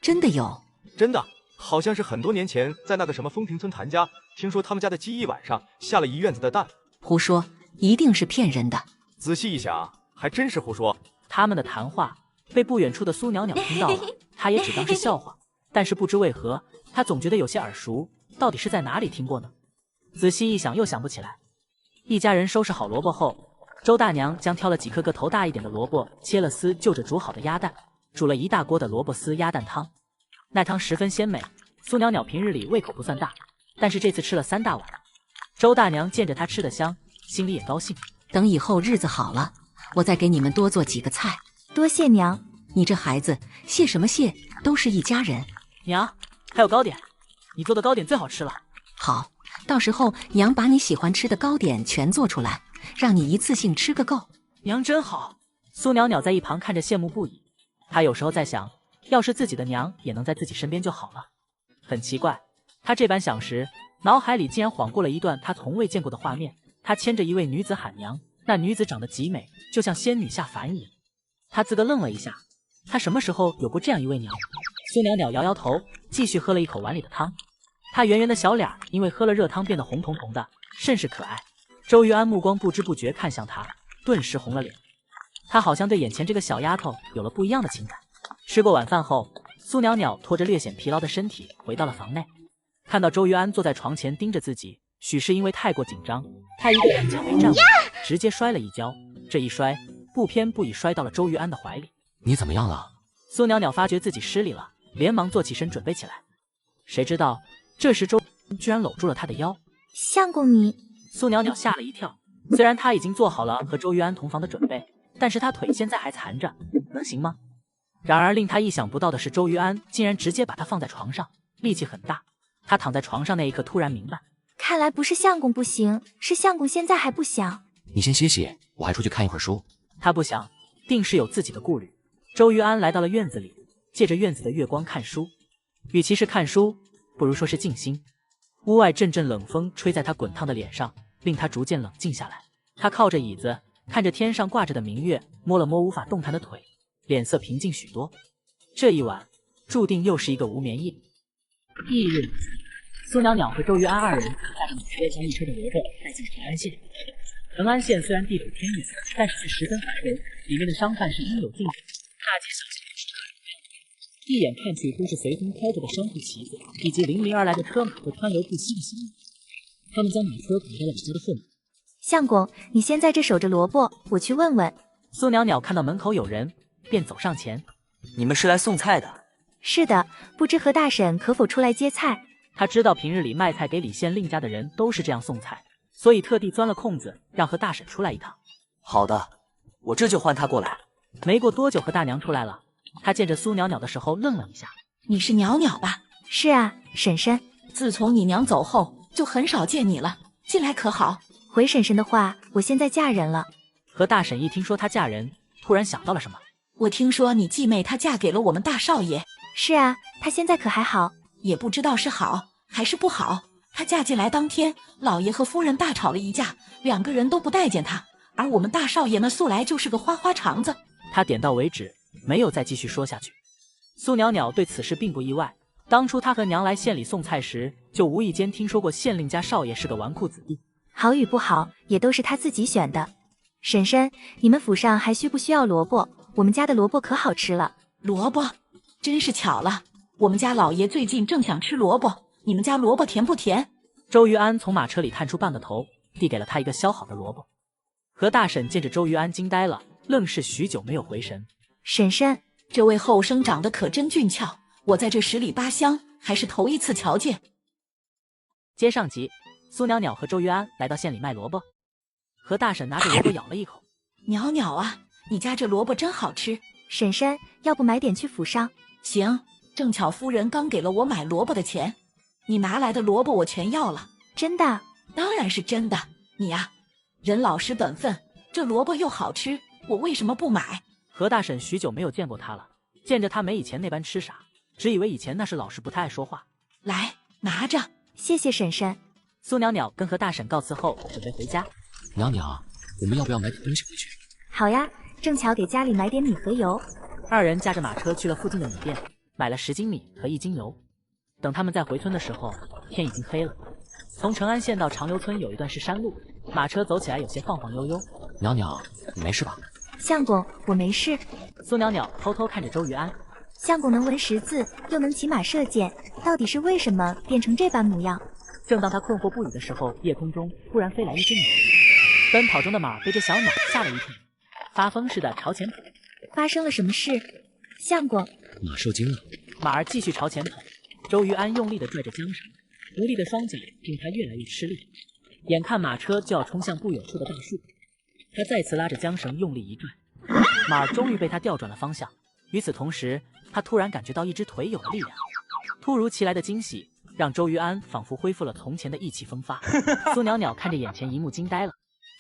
真的有？真的，好像是很多年前在那个什么丰平村谭家，听说他们家的鸡一晚上下了1院子的蛋。胡说，一定是骗人的。仔细一想，还真是胡说。他们的谈话被不远处的苏袅袅听到了，她也只当是笑话，但是不知为何，她总觉得有些耳熟，到底是在哪里听过呢？仔细一想，又想不起来。一家人收拾好萝卜后，周大娘将挑了几颗个头大一点的萝卜切了丝，就着煮好的鸭蛋，煮了一大锅的萝卜丝鸭蛋汤。那汤十分鲜美，苏袅袅平日里胃口不算大，但是这次吃了3大碗。周大娘见着她吃得香，心里也高兴。等以后日子好了，我再给你们多做几个菜。多谢娘。你这孩子，谢什么谢，都是一家人。娘，还有糕点，你做的糕点最好吃了。好，到时候娘把你喜欢吃的糕点全做出来，让你一次性吃个够。娘真好。苏袅袅在一旁看着羡慕不已。她有时候在想，要是自己的娘也能在自己身边就好了。很奇怪，她这般想时，脑海里竟然晃过了一段她从未见过的画面。她牵着一位女子喊娘，那女子长得极美，就像仙女下凡一样。她自个愣了一下，她什么时候有过这样一位娘？苏袅袅摇摇头，继续喝了一口碗里的汤。她圆圆的小脸因为喝了热汤变得红彤彤的，甚是可爱。周玉安目光不知不觉看向她，顿时红了脸。她好像对眼前这个小丫头有了不一样的情感。吃过晚饭后，苏袅袅拖着略显疲劳的身体回到了房内，看到周玉安坐在床前盯着自己，许是因为太过紧张，她一个踉跄没站稳，直接摔了一跤。这一摔，不偏不倚摔到了周玉安的怀里。你怎么样了？苏袅袅发觉自己失礼了，连忙坐起身准备起来。谁知道这时周居然搂住了她的腰。相公你……苏袅袅吓了一跳，虽然她已经做好了和周玉安同房的准备，但是她腿现在还残着，能行吗？然而令她意想不到的是，周玉安竟然直接把她放在床上，力气很大。她躺在床上那一刻突然明白，看来不是相公不行，是相公现在还不想。你先歇歇，我还出去看一会儿书。她不想，定是有自己的顾虑。周玉安来到了院子里，借着院子的月光看书。与其是看书，不如说是静心。屋外阵阵冷风吹在他滚烫的脸上，令他逐渐冷静下来。他靠着椅子，看着天上挂着的明月，摸了摸无法动弹的腿，脸色平静许多。这一晚注定又是一个无眠夜。翌日，苏袅袅和周玉安二人带着每人将一车的萝卜带进成安县。成安县虽然地处偏远，但是却十分繁荣，里面的商贩是应有尽有，大街小巷都是客人的样子，一眼看去都是随风飘着的商户旗子，以及林林而来的车马和川流不息的行人。他们将马车赶到了老家的后门。相公，你先在这守着萝卜，我去问问。苏袅袅看到门口有人，便走上前。你们是来送菜的？是的，不知何大婶可否出来接菜？他知道平日里卖菜给李县令家的人都是这样送菜，所以特地钻了空子，让何大婶出来一趟。好的，我这就唤他过来。没过多久，何大娘出来了。她见着苏袅袅的时候愣了一下。你是袅袅吧？是啊，婶婶。自从你娘走后，就很少见你了。进来可好？回婶婶的话，我现在嫁人了。何大婶一听说她嫁人，突然想到了什么。我听说你继妹她嫁给了我们大少爷。是啊，她现在可还好？也不知道是好还是不好。她嫁进来当天，老爷和夫人大吵了一架，2个人都不待见她。而我们大少爷呢，素来就是个花花肠子。他点到为止，没有再继续说下去。苏袅袅对此事并不意外，当初他和娘来县里送菜时，就无意间听说过县令家少爷是个纨绔子弟。好与不好，也都是他自己选的。婶婶，你们府上还需不需要萝卜？我们家的萝卜可好吃了。萝卜，真是巧了。我们家老爷最近正想吃萝卜，你们家萝卜甜不甜？周玉安从马车里探出半个头，递给了他一个削好的萝卜。何大婶见着周玉安惊呆了，愣是许久没有回神。婶婶，这位后生长得可真俊俏，我在这10里8乡还是头一次瞧见。接上集，苏袅袅和周玉安来到县里卖萝卜。何大婶拿着萝卜咬了一口，袅袅啊，你家这萝卜真好吃。婶婶，要不买点去府上？行，正巧夫人刚给了我买萝卜的钱，你拿来的萝卜我全要了。真的？当然是真的。你呀，人老实本分，这萝卜又好吃，我为什么不买？何大婶许久没有见过他了，见着他没以前那般痴傻，只以为以前那是老实不太爱说话。来，拿着。谢谢婶婶。苏袅袅跟何大婶告辞后准备回家。袅袅，我们要不要买点东西回去？好呀，正巧给家里买点米和油。二人驾着马车去了附近的米店，买了10斤米和1斤油。等他们再回村的时候，天已经黑了。从成安县到长留村有一段是山路，马车走起来有些晃晃悠悠。袅袅，你没事吧？相公，我没事。苏袅袅偷偷看着周玉安，相公能纹10字，又能骑马射箭，到底是为什么变成这般模样？正当他困惑不已的时候，夜空中突然飞来一只马，奔跑中的马被这小鸟吓了一跳，发疯似的朝前跑。发生了什么事？相公，马受惊了。马儿继续朝前跑，周玉安用力地拽着缰绳，无力的双脚令他越来越吃力。眼看马车就要冲向不远处的大树，他再次拉着缰绳用力一拽，马儿终于被他调转了方向。与此同时，他突然感觉到一只腿有了力量。突如其来的惊喜让周玉安仿佛恢复了从前的意气风发。苏袅袅看着眼前一幕惊呆了。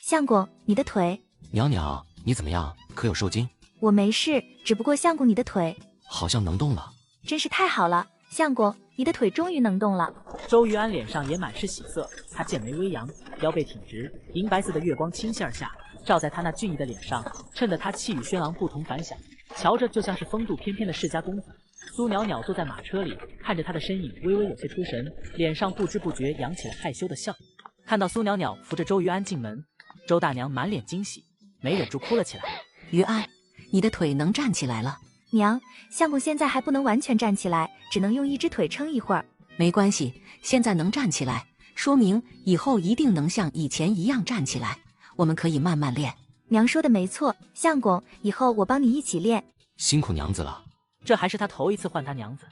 相公，你的腿……袅袅，你怎么样？可有受惊？我没事，只不过相公你的腿好像能动了。真是太好了，相公，你的腿终于能动了。周玉安脸上也满是喜色，他剑眉微扬，腰背挺直，银白色的月光倾泻而下，照在他那俊逸的脸上，衬得他气宇轩昂，不同凡响，瞧着就像是风度翩翩的世家公子。苏袅袅坐在马车里，看着他的身影，微微有些出神，脸上不知不觉扬起了害羞的笑。看到苏袅袅扶着周玉安进门，周大娘满脸惊喜，没忍住哭了起来。玉安，你的腿能站起来了。娘，相公现在还不能完全站起来，只能用一只腿撑一会儿。没关系，现在能站起来，说明以后一定能像以前一样站起来。我们可以慢慢练。娘说的没错，相公，以后我帮你一起练。辛苦娘子了。这还是他头一次唤他娘子。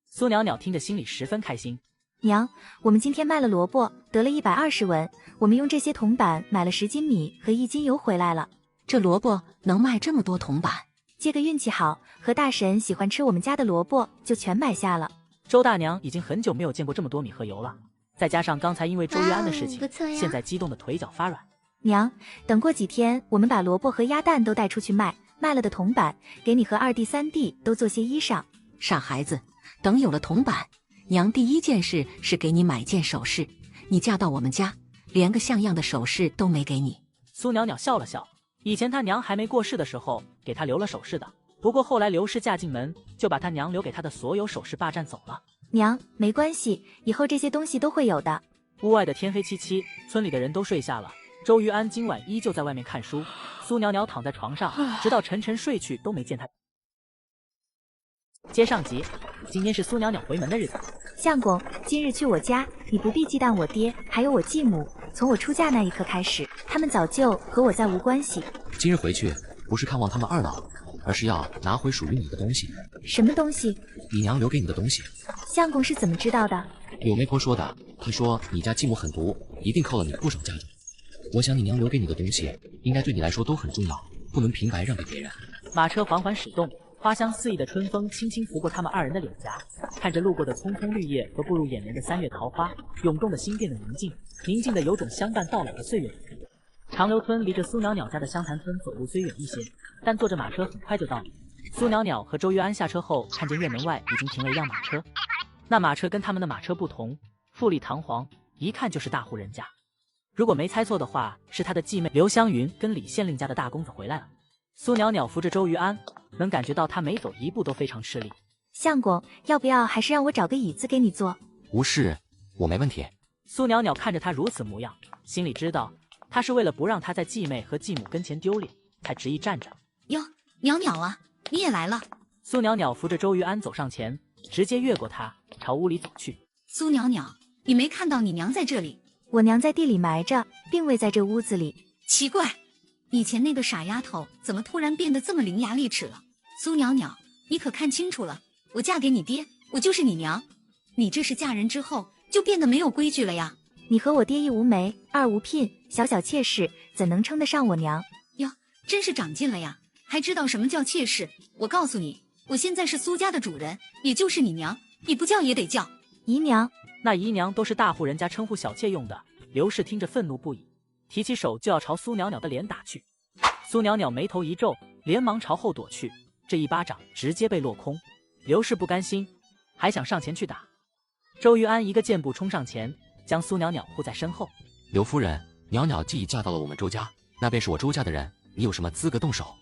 苏袅袅听着心里十分开心。娘，我们今天卖了萝卜，得了120文，我们用这些铜板买了10斤米和1斤油回来了。这萝卜能卖这么多铜板？借个运气好，何大婶喜欢吃我们家的萝卜，就全买下了。周大娘已经很久没有见过这么多米和油了，再加上刚才因为周玉安的事情，现在激动的腿脚发软。娘，等过几天我们把萝卜和鸭蛋都带出去卖，卖了的铜板给你和2弟3弟都做些衣裳。傻孩子，等有了铜板，娘第一件事是给你买件首饰。你嫁到我们家，连个像样的首饰都没给你。苏袅袅笑了笑，以前他娘还没过世的时候给他留了首饰的，不过后来刘氏嫁进门，就把他娘留给他的所有首饰霸占走了。娘，没关系，以后这些东西都会有的。屋外的天黑漆漆，村里的人都睡下了。周玉安今晚依旧在外面看书，苏袅袅躺在床上，直到沉沉睡去都没见他。接上集，今天是苏袅袅回门的日子。相公，今日去我家，你不必忌惮我爹，还有我继母。从我出嫁那一刻开始，他们早就和我再无关系。今日回去不是看望他们二老，而是要拿回属于你的东西。什么东西？你娘留给你的东西。相公是怎么知道的？柳媒婆说的，她说你家继母很毒，一定扣了你不少嫁妆。我想你娘留给你的东西，应该对你来说都很重要，不能平白让给别人。马车缓缓驶动，花香四溢的春风轻轻拂过他们二人的脸颊，看着路过的葱葱绿叶和步入眼帘的3月桃花，涌动的心变得宁静，宁静的有种相伴到老的岁月。长留村离着苏袅袅家的湘潭村走路虽远一些，但坐着马车很快就到了。苏袅袅和周玉安下车后，看见院门外已经停了一辆马车，那马车跟他们的马车不同，富丽堂皇，一看就是大户人家。如果没猜错的话，是他的继妹刘香云跟李县令家的大公子回来了。苏袅袅扶着周玉安，能感觉到他每走一步都非常吃力。相公，要不要还是让我找个椅子给你坐？无事，我没问题。苏袅袅看着他如此模样，心里知道他是为了不让他在继妹和继母跟前丢脸，才执意站着。哟，袅袅啊，你也来了。苏袅袅扶着周玉安走上前，直接越过他，朝屋里走去。苏袅袅，你没看到你娘在这里？我娘在地里埋着，并未在这屋子里。奇怪，以前那个傻丫头怎么突然变得这么伶牙俐齿了？苏袅袅，你可看清楚了，我嫁给你爹，我就是你娘。你这是嫁人之后就变得没有规矩了呀？你和我爹一无媒，二无聘，小小妾室怎能称得上我娘？哟，真是长进了呀，还知道什么叫妾室。我告诉你，我现在是苏家的主人，也就是你娘，你不叫也得叫姨娘。那姨娘都是大户人家称呼小妾用的。刘氏听着愤怒不已，提起手就要朝苏袅袅的脸打去。苏袅袅眉头一皱，连忙朝后躲去，这一巴掌直接被落空。刘氏不甘心，还想上前去打。周玉安一个箭步冲上前，将苏袅袅护在身后。刘夫人，袅袅既已嫁到了我们周家，那便是我周家的人，你有什么资格动手？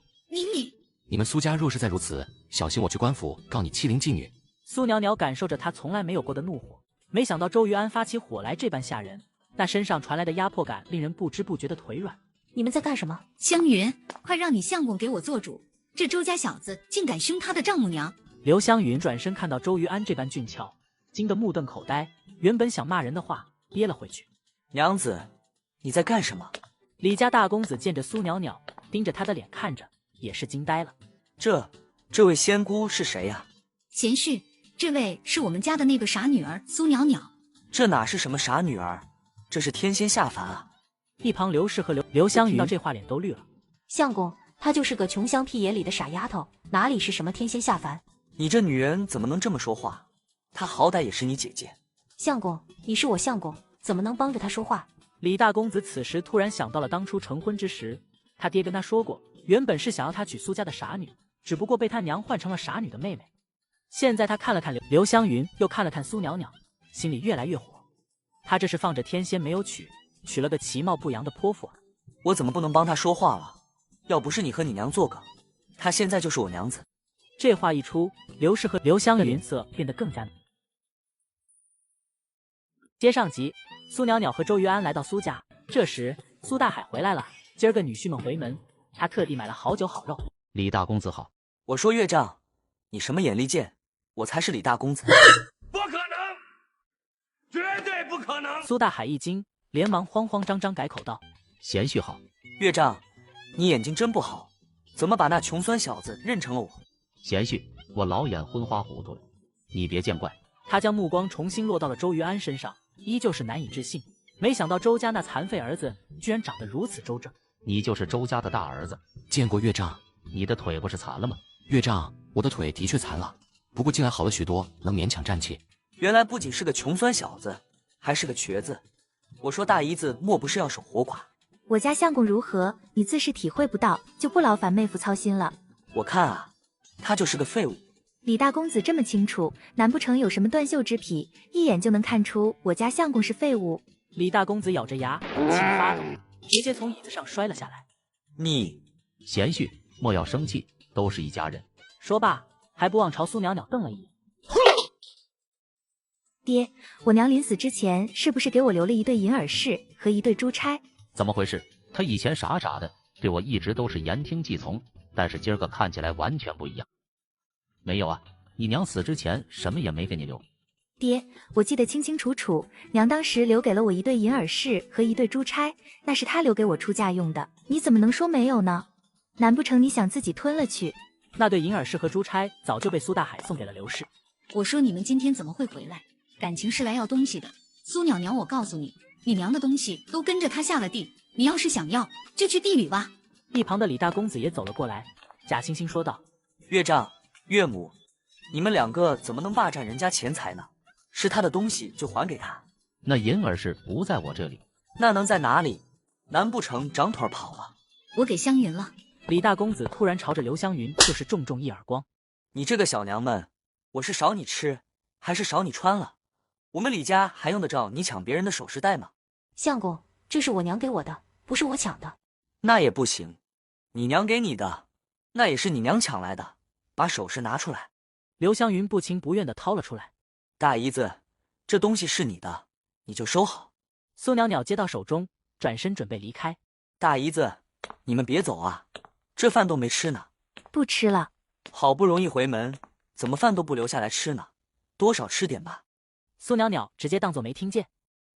你们苏家若是再如此，小心我去官府告你欺凌妓女。苏袅袅感受着她从来没有过的怒火，没想到周玉安发起火来这般吓人，那身上传来的压迫感令人不知不觉的腿软。你们在干什么？湘云，快让你相公给我做主，这周家小子竟敢凶他的丈母娘。刘湘云转身看到周玉安这般俊俏，惊得目瞪口呆，原本想骂人的话憋了回去。娘子，你在干什么？李家大公子见着苏袅袅盯着他的脸看着，也是惊呆了。这位仙姑是谁呀？贤婿，这位是我们家的那个傻女儿苏袅袅。这哪是什么傻女儿，这是天仙下凡啊！一旁刘氏和刘湘云听到这话脸都绿了。相公，她就是个穷乡僻野里的傻丫头，哪里是什么天仙下凡？你这女人怎么能这么说话？她好歹也是你姐姐。相公，你是我相公，怎么能帮着她说话？李大公子此时突然想到了当初成婚之时，他爹跟他说过，原本是想要他娶苏家的傻女，只不过被他娘换成了傻女的妹妹。现在他看了看刘湘云，又看了看苏袅袅，心里越来越火。他这是放着天仙没有娶了个其貌不扬的泼妇啊！我怎么不能帮她说话了？要不是你和你娘做个，她现在就是我娘子。这话一出，刘氏和刘湘云脸色变得更加。接上集，苏袅袅和周玉安来到苏家，这时苏大海回来了，今儿个女婿们回门，他特地买了好酒好肉。李大公子好。我说岳丈，你什么眼力见？我才是李大公子。不可能，绝对不可能！苏大海一惊，连忙慌慌张张改口道：贤婿好。岳丈，你眼睛真不好，怎么把那穷酸小子认成了我？贤婿，我老眼昏花糊涂了，你别见怪。他将目光重新落到了周玉安身上，依旧是难以置信。没想到周家那残废儿子居然长得如此周正。你就是周家的大儿子。见过岳丈。你的腿不是残了吗？岳丈，我的腿的确残了，不过近来好了许多，能勉强站起。原来不仅是个穷酸小子，还是个瘸子。我说大姨子莫不是要守活寡？我家相公如何，你自是体会不到，就不劳烦妹夫操心了。我看啊，他就是个废物。李大公子这么清楚，难不成有什么断袖之癖，一眼就能看出我家相公是废物？李大公子咬着牙，气发抖，直接从椅子上摔了下来。你贤婿莫要生气，都是一家人。说罢，还不忘朝苏袅袅瞪了一眼。爹，我娘临死之前是不是给我留了一对银耳饰和一对珠钗？怎么回事？她以前傻傻的，对我一直都是言听计从，但是今儿个看起来完全不一样。没有啊，你娘死之前什么也没给你留。爹，我记得清清楚楚，娘当时留给了我一对银耳饰和一对珠钗，那是她留给我出嫁用的，你怎么能说没有呢？难不成你想自己吞了去？那对银耳饰和珠钗早就被苏大海送给了刘氏。我说你们今天怎么会回来？感情是来要东西的。苏袅袅，我告诉你，你娘的东西都跟着她下了地，你要是想要，就去地里挖。一旁的李大公子也走了过来，假惺惺说道：岳丈、岳母，你们两个怎么能霸占人家钱财呢？是他的东西就还给他。那银耳饰不在我这里，那能在哪里？难不成长腿跑了？我给湘云了。李大公子突然朝着刘湘云就是重重一耳光。你这个小娘们，我是少你吃还是少你穿了？我们李家还用得着你抢别人的首饰戴吗？相公，这是我娘给我的，不是我抢的。那也不行，你娘给你的，那也是你娘抢来的，把首饰拿出来。刘湘云不情不愿地掏了出来。大姨子，这东西是你的，你就收好。苏袅袅接到手中，转身准备离开。大姨子，你们别走啊，这饭都没吃呢。不吃了。好不容易回门，怎么饭都不留下来吃呢？多少吃点吧。苏袅袅直接当作没听见。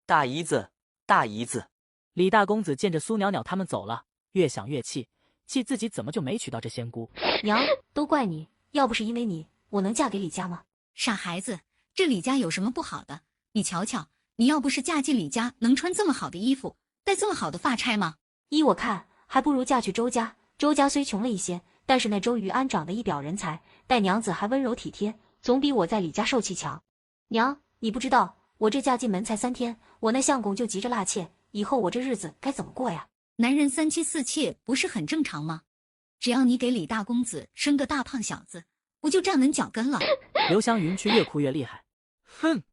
大姨子，大姨子。李大公子见着苏袅袅他们走了，越想越气，气自己怎么就没娶到这仙姑。娘，都怪你，要不是因为你，我能嫁给李家吗？傻孩子，这李家有什么不好的？你瞧瞧，你要不是嫁进李家，能穿这么好的衣服，戴这么好的发钗吗？依我看，还不如嫁去周家。周家虽穷了一些，但是那周瑜安长得一表人才，待娘子还温柔体贴，总比我在李家受气强。娘，你不知道，我这嫁进门才3天，我那相公就急着纳妾，以后我这日子该怎么过呀？男人3妻4妾不是很正常吗？只要你给李大公子生个大胖小子，我就站稳脚跟了。刘湘云却越哭越厉害。哼，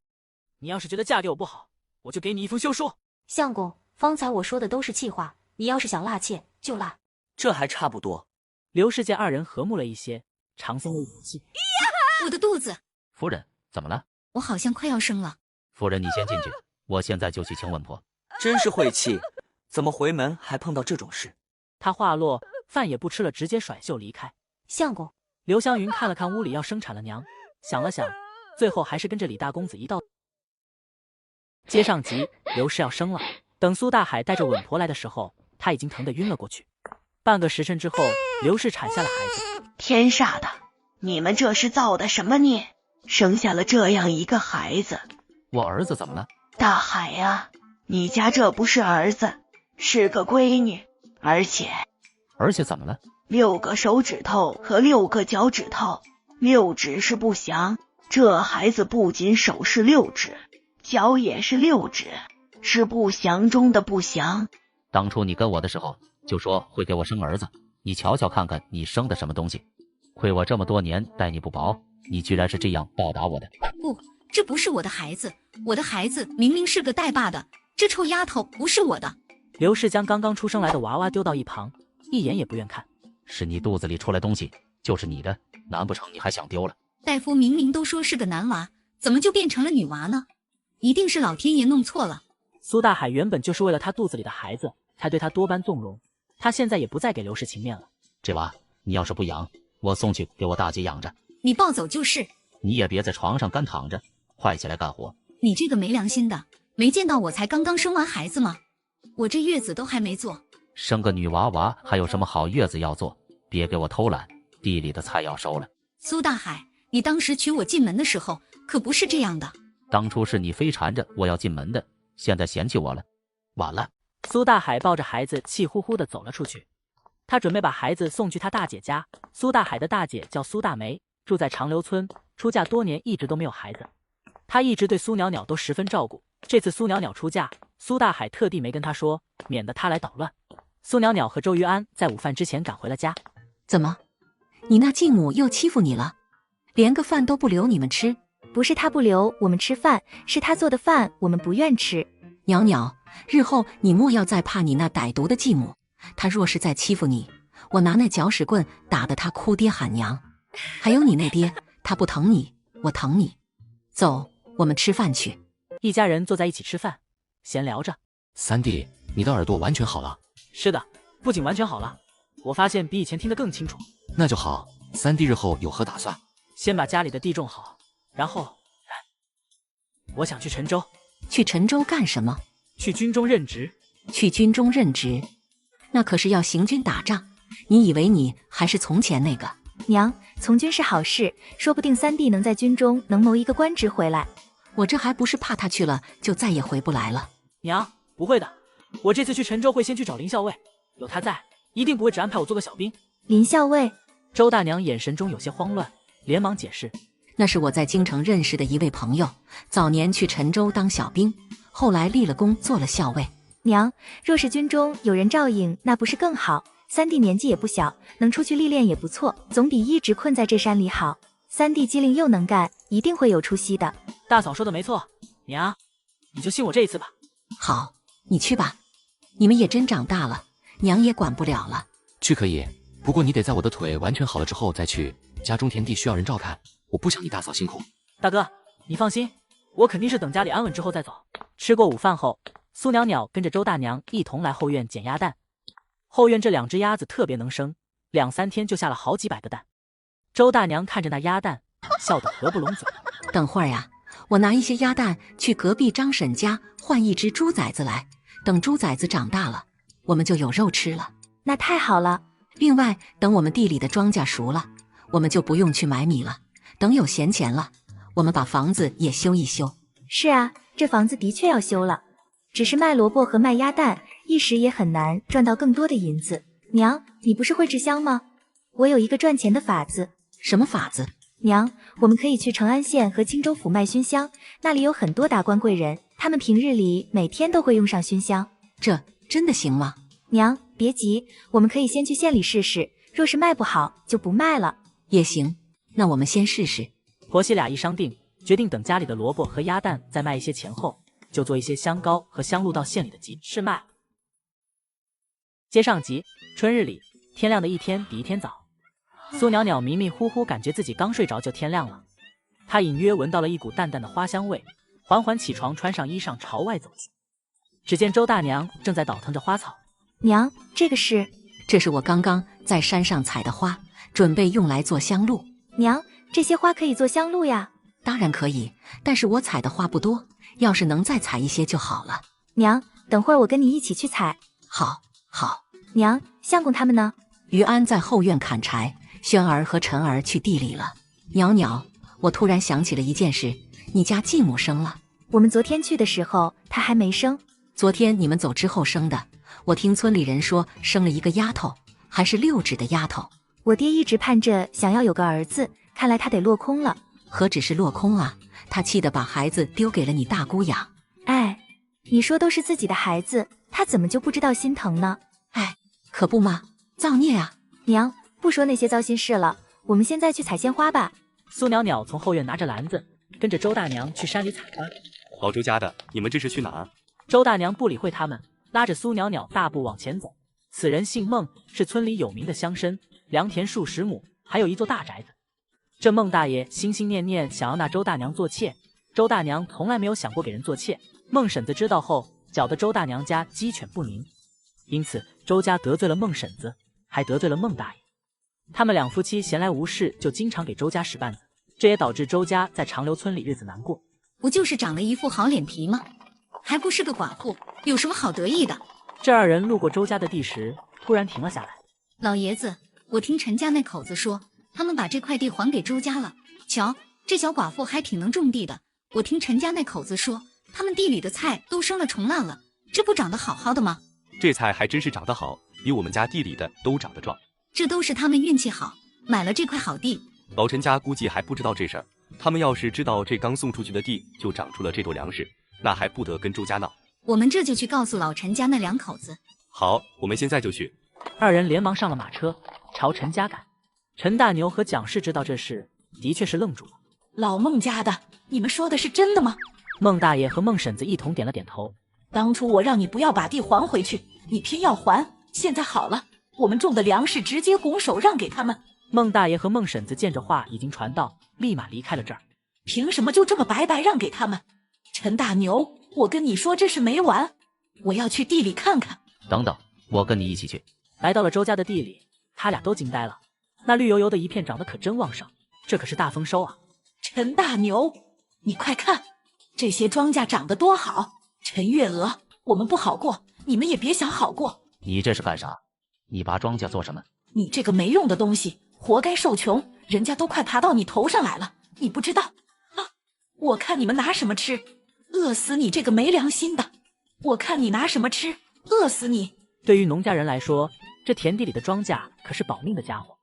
你要是觉得嫁给我不好，我就给你一封休书。相公，方才我说的都是气话，你要是想纳妾就纳。这还差不多。刘氏见二人和睦了一些，长松了一口气。我的肚子！夫人，怎么了？我好像快要生了。夫人，你先进去，我现在就去请稳婆。真是晦气，怎么回门还碰到这种事？他话落，饭也不吃了，直接甩袖离开。相公，刘湘云看了看屋里要生产了娘，想了想，最后还是跟着李大公子一道。接上集，刘氏要生了。等苏大海带着稳婆来的时候，他已经疼得晕了过去。半个时辰之后，刘氏产下了孩子。天煞的，你们这是造的什么孽？生下了这样一个孩子。我儿子怎么了？大海呀，你家这不是儿子，是个闺女，而且怎么了？6个手指头和6个脚趾头，6指是不祥。这孩子不仅手是6指，脚也是6指，是不祥中的不祥。当初你跟我的时候就说会给我生儿子，你瞧瞧看看你生的什么东西，亏我这么多年待你不薄，你居然是这样报答我的。不，这不是我的孩子，我的孩子明明是个带爸的，这臭丫头不是我的。刘氏将刚刚出生来的娃娃丢到一旁，一眼也不愿看。是你肚子里出来东西，就是你的，难不成你还想丢了？大夫明明都说是个男娃，怎么就变成了女娃呢？一定是老天爷弄错了。苏大海原本就是为了他肚子里的孩子才对他多般纵容，他现在也不再给刘氏情面了。这娃你要是不养，我送去给我大姐养着。你抱走就是。你也别在床上干躺着，快起来干活。你这个没良心的，没见到我才刚刚生完孩子吗？我这月子都还没做。生个女娃娃还有什么好月子要做？别给我偷懒，地里的菜要收了。苏大海，你当时娶我进门的时候可不是这样的。当初是你非缠着我要进门的，现在嫌弃我了，晚了。苏大海抱着孩子气呼呼地走了出去，他准备把孩子送去他大姐家。苏大海的大姐叫苏大梅，住在长留村，出嫁多年一直都没有孩子，她一直对苏袅袅都十分照顾。这次苏袅袅出嫁，苏大海特地没跟她说，免得她来捣乱。苏袅袅和周瑜安在午饭之前赶回了家。怎么，你那继母又欺负你了？连个饭都不留你们吃？不是她不留我们吃饭，是她做的饭我们不愿吃。袅袅，日后你莫要再怕你那歹毒的继母，她若是再欺负你，我拿那搅屎棍打得她哭爹喊娘。还有你那爹，他不疼你，我疼你。走，我们吃饭去。一家人坐在一起吃饭，闲聊着。三弟，你的耳朵完全好了？是的，不仅完全好了，我发现比以前听得更清楚。那就好。三弟日后有何打算？先把家里的地种好，然后我想去陈州。去陈州干什么？去军中任职。去军中任职，那可是要行军打仗。你以为你还是从前那个？娘，从军是好事，说不定三弟能在军中能谋一个官职回来。我这还不是怕他去了就再也回不来了。娘，不会的，我这次去陈州会先去找林校尉，有他在，一定不会只安排我做个小兵。林校尉？周大娘眼神中有些慌乱，连忙解释，那是我在京城认识的一位朋友，早年去陈州当小兵，后来立了功做了校尉。娘，若是军中有人照应，那不是更好？三弟年纪也不小，能出去历练也不错，总比一直困在这山里好。三弟机灵又能干，一定会有出息的。大嫂说的没错，娘，你就信我这一次吧。好，你去吧。你们也真长大了，娘也管不了了。去可以，不过你得在我的腿完全好了之后再去，家中田地需要人照看，我不想你大嫂辛苦。大哥，你放心，我肯定是等家里安稳之后再走。吃过午饭后，苏袅袅跟着周大娘一同来后院捡鸭蛋。后院这2只鸭子特别能生，2、3天就下了好几百个蛋。周大娘看着那鸭蛋，笑得合不拢嘴。等会儿呀，我拿一些鸭蛋去隔壁张婶家换一只猪崽子来，等猪崽子长大了，我们就有肉吃了。那太好了。另外，等我们地里的庄稼熟了，我们就不用去买米了。等有闲钱了，我们把房子也修一修。是啊，这房子的确要修了，只是卖萝卜和卖鸭蛋，一时也很难赚到更多的银子。娘，你不是会制香吗？我有一个赚钱的法子。什么法子？娘，我们可以去成安县和青州府卖熏香，那里有很多达官贵人，他们平日里每天都会用上熏香。这真的行吗？娘，别急，我们可以先去县里试试，若是卖不好就不卖了。也行，那我们先试试。婆媳俩一商定，决定等家里的萝卜和鸭蛋再卖一些钱后，就做一些香膏和香露到县里的集市卖。接上集，春日里，天亮的一天比一天早。苏袅袅迷迷糊糊感觉自己刚睡着就天亮了，她隐约闻到了一股淡淡的花香味，缓缓起床，穿上衣裳朝外走去。只见周大娘正在倒腾着花草。娘，这个是？这是我刚刚在山上采的花，准备用来做香露。娘，这些花可以做香露呀？当然可以，但是我采的花不多，要是能再采一些就好了。娘，等会儿我跟你一起去采。好，好。娘，相公他们呢？于安在后院砍柴，轩儿和晨儿去地里了。袅袅，我突然想起了一件事，你家继母生了。我们昨天去的时候，她还没生。昨天你们走之后生的。我听村里人说生了一个丫头，还是6指的丫头。我爹一直盼着想要有个儿子，看来他得落空了。何止是落空啊，他气得把孩子丢给了你大姑养。哎，你说都是自己的孩子，他怎么就不知道心疼呢？哎，可不嘛，造孽啊！娘，不说那些糟心事了，我们现在去采鲜花吧。苏袅袅从后院拿着篮子，跟着周大娘去山里采花。老周家的，你们这是去哪？周大娘不理会他们，拉着苏袅袅大步往前走。此人姓孟，是村里有名的乡绅，良田数10亩，还有一座大宅子。这孟大爷心心念念想要纳周大娘做妾，周大娘从来没有想过给人做妾。孟婶子知道后，搅得周大娘家鸡犬不宁，因此周家得罪了孟婶子，还得罪了孟大爷。他们两夫妻闲来无事，就经常给周家使绊子，这也导致周家在长留村里日子难过。不就是长了一副好脸皮吗？还不是个寡妇，有什么好得意的？这二人路过周家的地时，突然停了下来。老爷子，我听陈家那口子说，他们把这块地还给周家了。瞧，这小寡妇还挺能种地的。我听陈家那口子说，他们地里的菜都生了虫烂了，这不长得好好的吗？这菜还真是长得好，比我们家地里的都长得壮。这都是他们运气好，买了这块好地。老陈家估计还不知道这事儿，他们要是知道这刚送出去的地就长出了这坨粮食，那还不得跟周家闹。我们这就去告诉老陈家那两口子。好，我们现在就去。二人连忙上了马车，朝陈家赶。陈大牛和蒋氏知道这事，的确是愣住了。老孟家的，你们说的是真的吗？孟大爷和孟婶子一同点了点头。当初我让你不要把地还回去，你偏要还，现在好了，我们种的粮食直接拱手让给他们。孟大爷和孟婶子见这话已经传到，立马离开了这儿。凭什么就这么白白让给他们？陈大牛，我跟你说这事没完，我要去地里看看。等等，我跟你一起去。来到了周家的地里，他俩都惊呆了。那绿油油的一片长得可真旺盛，这可是大丰收啊！陈大牛，你快看，这些庄稼长得多好！陈月娥，我们不好过，你们也别想好过。你这是干啥？你拔庄稼做什么？你这个没用的东西，活该受穷！人家都快爬到你头上来了，你不知道啊？我看你们拿什么吃？饿死你这个没良心的！我看你拿什么吃？饿死你！对于农家人来说，这田地里的庄稼可是保命的家伙。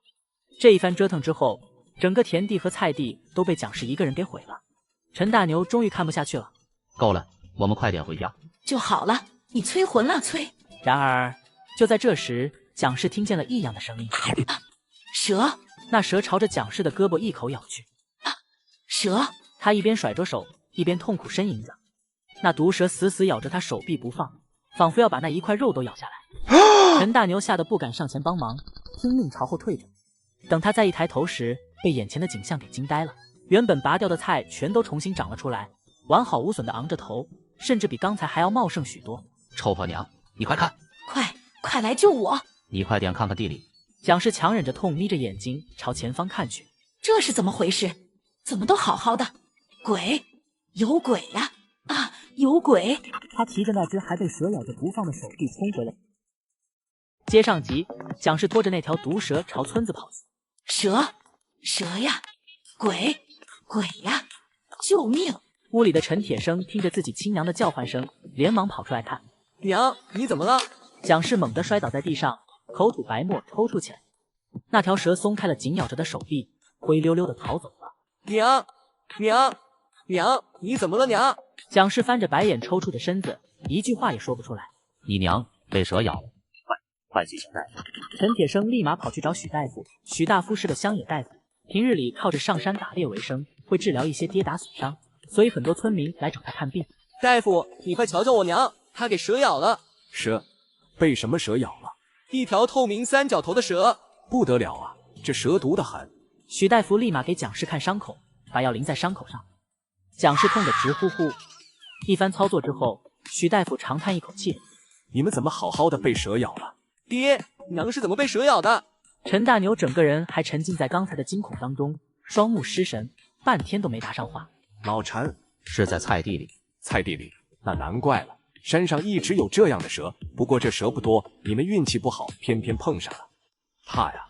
这一番折腾之后，整个田地和菜地都被蒋氏一个人给毁了。陈大牛终于看不下去了，够了，我们快点回家就好了。你催魂了，催！然而就在这时，蒋氏听见了异样的声音。蛇！那蛇朝着蒋氏的胳膊一口咬去。蛇！他一边甩着手，一边痛苦呻吟着。那毒蛇死死咬着他手臂不放，仿佛要把那一块肉都咬下来。陈大牛吓得不敢上前帮忙，拼命朝后退着。等他再一抬头时，被眼前的景象给惊呆了。原本拔掉的菜全都重新长了出来，完好无损的昂着头，甚至比刚才还要茂盛许多。臭婆娘，你快看！快来救我！你快点看看地里。蒋氏强忍着痛，眯着眼睛朝前方看去。这是怎么回事？怎么都好好的，鬼，有鬼呀！啊，有鬼！他提着那只还被蛇咬着不放的手臂冲回来。接上集，蒋氏拖着那条毒蛇朝村子跑去。蛇呀！鬼呀！救命！屋里的陈铁生听着自己亲娘的叫唤声，连忙跑出来看。娘，你怎么了？蒋氏猛地摔倒在地上，口吐白沫，抽搐起来。那条蛇松开了紧咬着的手臂，灰溜溜的逃走了。娘，你怎么了？娘！蒋氏翻着白眼，抽搐着身子，一句话也说不出来。你娘被蛇咬了，快去请大夫！陈铁生立马跑去找许大夫。许大夫是个乡野大夫，平日里靠着上山打猎为生，会治疗一些跌打损伤，所以很多村民来找他看病。大夫，你快瞧瞧我娘，她给蛇咬了。蛇？被什么蛇咬了？一条透明三角头的蛇。不得了啊，这蛇毒得很。许大夫立马给蒋氏看伤口，把药淋在伤口上。蒋氏痛得直呼呼。一番操作之后，许大夫长叹一口气：“你们怎么好好的被蛇咬了？”爹，娘是怎么被蛇咬的？陈大牛整个人还沉浸在刚才的惊恐当中，双目失神，半天都没答上话。老陈是在菜地里。菜地里？那难怪了，山上一直有这样的蛇，不过这蛇不多，你们运气不好，偏偏碰上了。怕呀，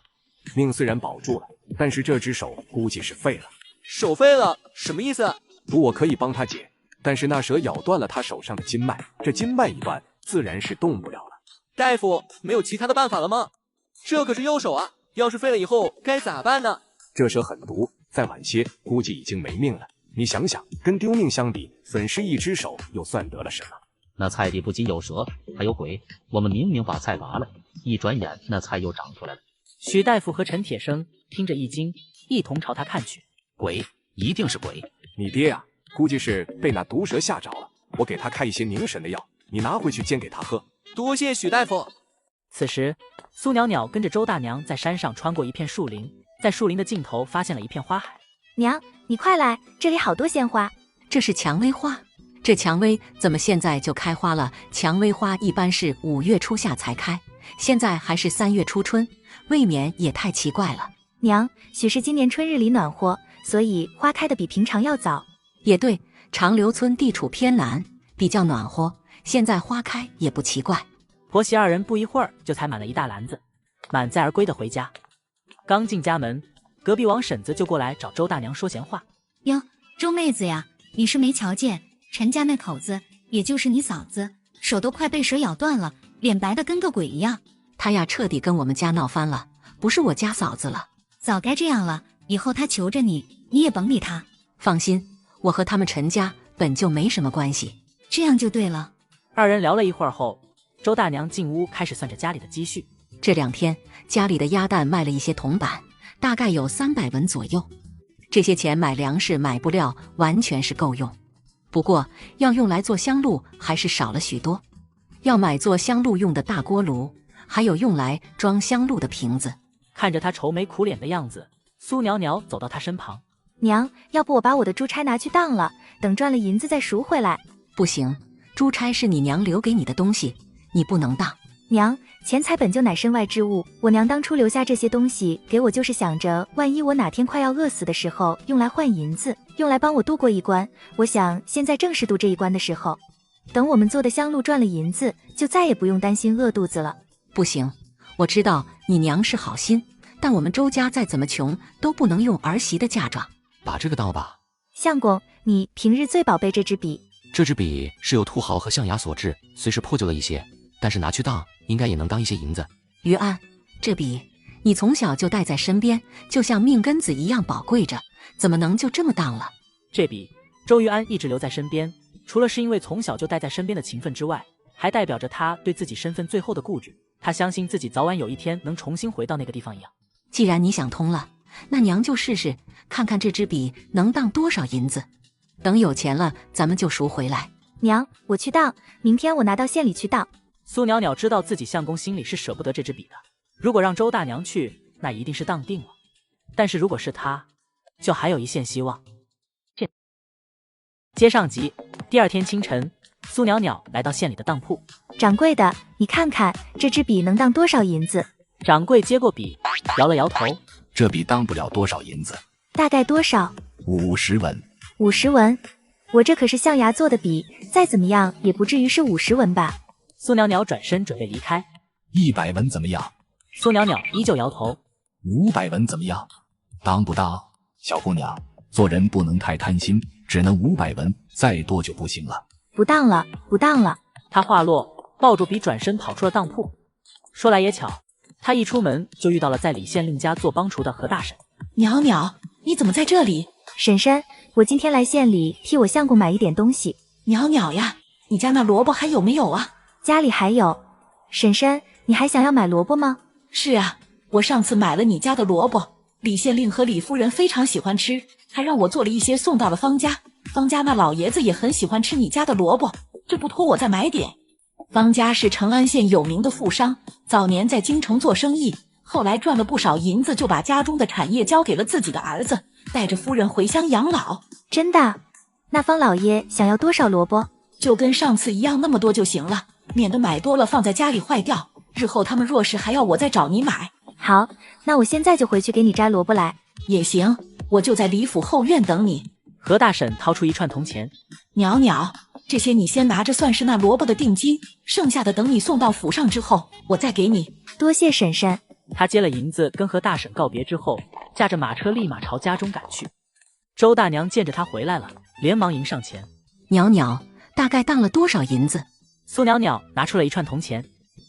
命虽然保住了，但是这只手估计是废了。手废了？什么意思？不，我可以帮他解，但是那蛇咬断了他手上的筋脉，这筋脉一断，自然是动不了了。大夫，没有其他的办法了吗？这可是右手啊，要是废了以后该咋办呢？这蛇很毒，再晚些估计已经没命了。你想想，跟丢命相比，损失一只手又算得了什么？那菜地不仅有蛇，还有鬼。我们明明把菜拔了，一转眼那菜又长出来了。许大夫和陈铁生听着一惊，一同朝他看去。鬼，一定是鬼！你爹啊，估计是被那毒蛇吓着了。我给他开一些凝神的药，你拿回去煎给他喝。多谢许大夫。此时，苏袅袅跟着周大娘在山上穿过一片树林，在树林的尽头发现了一片花海。娘，你快来，这里好多鲜花。这是蔷薇花，这蔷薇怎么现在就开花了？蔷薇花一般是5月初夏才开，现在还是3月初春，未免也太奇怪了。娘，许是今年春日里暖和，所以花开的比平常要早。也对，长留村地处偏南，比较暖和，现在花开也不奇怪。婆媳二人不一会儿就采满了一大篮子，满载而归的回家。刚进家门，隔壁王婶子就过来找周大娘说闲话。哟，周妹子呀，你是没瞧见陈家那口子，也就是你嫂子，手都快被蛇咬断了，脸白的跟个鬼一样。她呀彻底跟我们家闹翻了，不是我家嫂子了。早该这样了，以后她求着你，你也甭理她。放心，我和他们陈家本就没什么关系。这样就对了。二人聊了一会儿后，周大娘进屋开始算着家里的积蓄。这2天家里的鸭蛋卖了一些铜板，大概有300文左右。这些钱买粮食买不了，完全是够用。不过要用来做香露还是少了许多，要买做香露用的大锅炉，还有用来装香露的瓶子。看着他愁眉苦脸的样子，苏袅袅走到他身旁。娘，要不我把我的珠钗拿去当了，等赚了银子再赎回来。不行，珠钗是你娘留给你的东西，你不能当。娘，钱财本就乃身外之物，我娘当初留下这些东西给我，就是想着万一我哪天快要饿死的时候，用来换银子，用来帮我渡过一关。我想现在正是渡这一关的时候，等我们做的香露赚了银子，就再也不用担心饿肚子了。不行，我知道你娘是好心，但我们周家再怎么穷都不能用儿媳的嫁妆。把这个当了吧。相公，你平日最宝贝这支笔。这支笔是由兔毫和象牙所制，虽是破旧了一些，但是拿去当应该也能当一些银子。于安，这笔你从小就带在身边，就像命根子一样宝贵着，怎么能就这么当了？这笔周于安一直留在身边，除了是因为从小就带在身边的情分之外，还代表着他对自己身份最后的固执。他相信自己早晚有一天能重新回到那个地方一样。既然你想通了，那娘就试试，看看这支笔能当多少银子。等有钱了，咱们就赎回来。娘，我去当，明天我拿到县里去当。苏袅袅知道自己相公心里是舍不得这支笔的，如果让周大娘去，那一定是当定了。但是如果是他，就还有一线希望。接上集，第2天清晨，苏袅袅来到县里的当铺。掌柜的，你看看这支笔能当多少银子？掌柜接过笔，摇了摇头。这笔当不了多少银子。大概多少？ 50文。50文，我这可是象牙做的笔，再怎么样也不至于是50文吧？苏袅袅转身准备离开。100文怎么样？苏袅袅依旧摇头。500文怎么样？当不当？小姑娘，做人不能太贪心，只能500文，再多就不行了。不当了，不当了。他话落，抱住笔转身跑出了当铺。说来也巧，他一出门就遇到了在李县令家做帮厨的何大婶。袅袅，你怎么在这里？婶婶，我今天来县里替我相公买一点东西。袅袅呀，你家那萝卜还有没有啊？家里还有。婶婶，你还想要买萝卜吗？是啊，我上次买了你家的萝卜，李县令和李夫人非常喜欢吃，还让我做了一些送到了方家。方家那老爷子也很喜欢吃你家的萝卜，这不托我再买点。方家是成安县有名的富商，早年在京城做生意，后来赚了不少银子，就把家中的产业交给了自己的儿子，带着夫人回乡养老。真的？那方老爷想要多少萝卜？就跟上次一样，那么多就行了，免得买多了放在家里坏掉，日后他们若是还要我再找你买。好，那我现在就回去给你摘萝卜来。也行，我就在李府后院等你。何大婶掏出一串铜钱。袅袅，这些你先拿着，算是那萝卜的定金，剩下的等你送到府上之后，我再给你。多谢婶婶。他接了银子，跟何大婶告别之后，驾着马车立马朝家中赶去。周大娘见着他回来了，连忙迎上前。袅袅，大概当了多少银子？苏袅袅拿出了一串铜钱。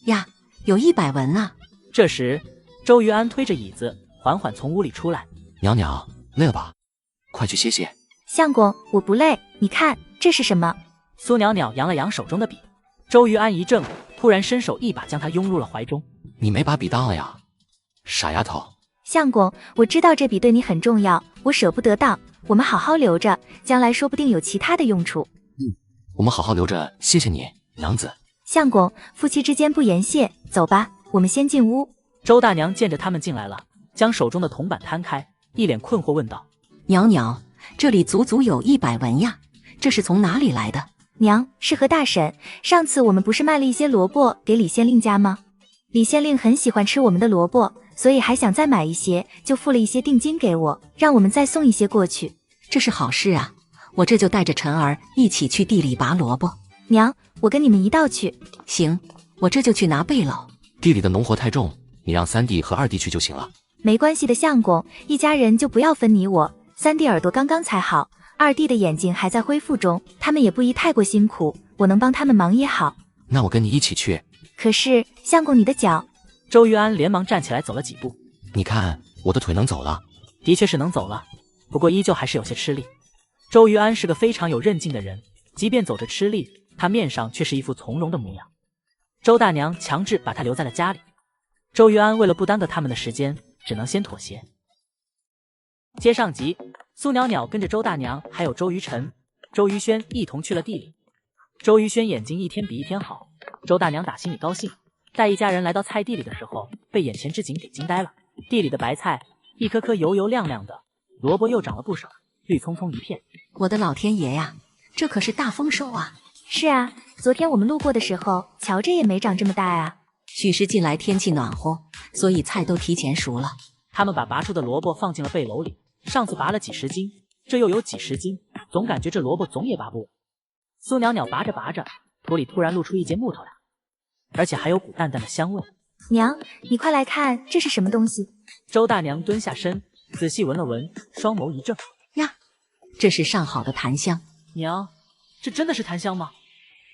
呀，有100文啊。这时，周于安推着椅子缓缓从屋里出来。袅袅，累了吧？快去歇歇。相公，我不累，你看这是什么？苏袅袅扬了扬手中的笔。周于安一怔，突然伸手一把将他拥入了怀中。你没把笔当了呀，傻丫头。相公，我知道这笔对你很重要，我舍不得当，我们好好留着，将来说不定有其他的用处。我们好好留着，谢谢你，娘子。相公，夫妻之间不言谢，走吧，我们先进屋。周大娘见着他们进来了，将手中的铜板摊开，一脸困惑问道：袅袅，这里足足有100文呀，这是从哪里来的？娘，是何大婶，上次我们不是卖了一些萝卜给李县令家吗？李县令很喜欢吃我们的萝卜，所以还想再买一些，就付了一些定金给我，让我们再送一些过去。这是好事啊，我这就带着晨儿一起去地里拔萝卜。娘，我跟你们一道去。行，我这就去拿背篓。地里的农活太重，你让3弟和2弟去就行了。没关系的，相公，一家人就不要分你我。3弟耳朵刚刚才好，2弟的眼睛还在恢复中，他们也不宜太过辛苦，我能帮他们忙也好。那我跟你一起去。可是，相公你的脚……周于安连忙站起来走了几步。你看，我的腿能走了。的确是能走了，不过依旧还是有些吃力。周于安是个非常有韧劲的人，即便走着吃力，他面上却是一副从容的模样。周大娘强制把他留在了家里，周于安为了不耽搁他们的时间，只能先妥协。接上集，苏袅袅跟着周大娘还有周于晨、周于轩一同去了地里。周于轩眼睛一天比一天好，周大娘打心里高兴。待一家人来到菜地里的时候，被眼前之景给惊呆了。地里的白菜一颗颗油油亮亮的，萝卜又长了不少，绿葱葱一片。我的老天爷呀，这可是大丰收啊！是啊，昨天我们路过的时候，瞧着也没长这么大呀。许是近来天气暖和，所以菜都提前熟了。他们把拔出的萝卜放进了背篓里，上次拔了几十斤，这又有几十斤，总感觉这萝卜总也拔不完。苏袅袅拔着拔着，土里突然露出一截木头来，而且还有股淡淡的香味。娘，你快来看，这是什么东西？周大娘蹲下身，仔细闻了闻，双眸一正。呀，这是上好的檀香。娘，这真的是檀香吗？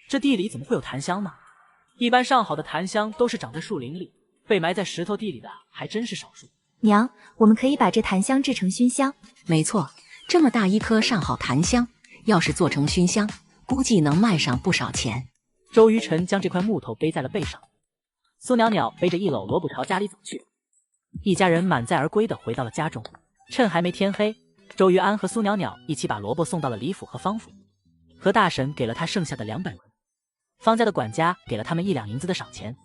这地里怎么会有檀香呢？一般上好的檀香都是长在树林里，被埋在石头地里的还真是少数。娘，我们可以把这檀香制成熏香。没错，这么大一颗上好檀香，要是做成熏香，估计能卖上不少钱。周于晨将这块木头背在了背上，苏袅袅背着一篓萝卜朝家里走去。一家人满载而归的回到了家中。趁还没天黑，周于安和苏袅袅一起把萝卜送到了李府和方府。何大婶给了他剩下的200文，方家的管家给了他们1两银子的赏钱，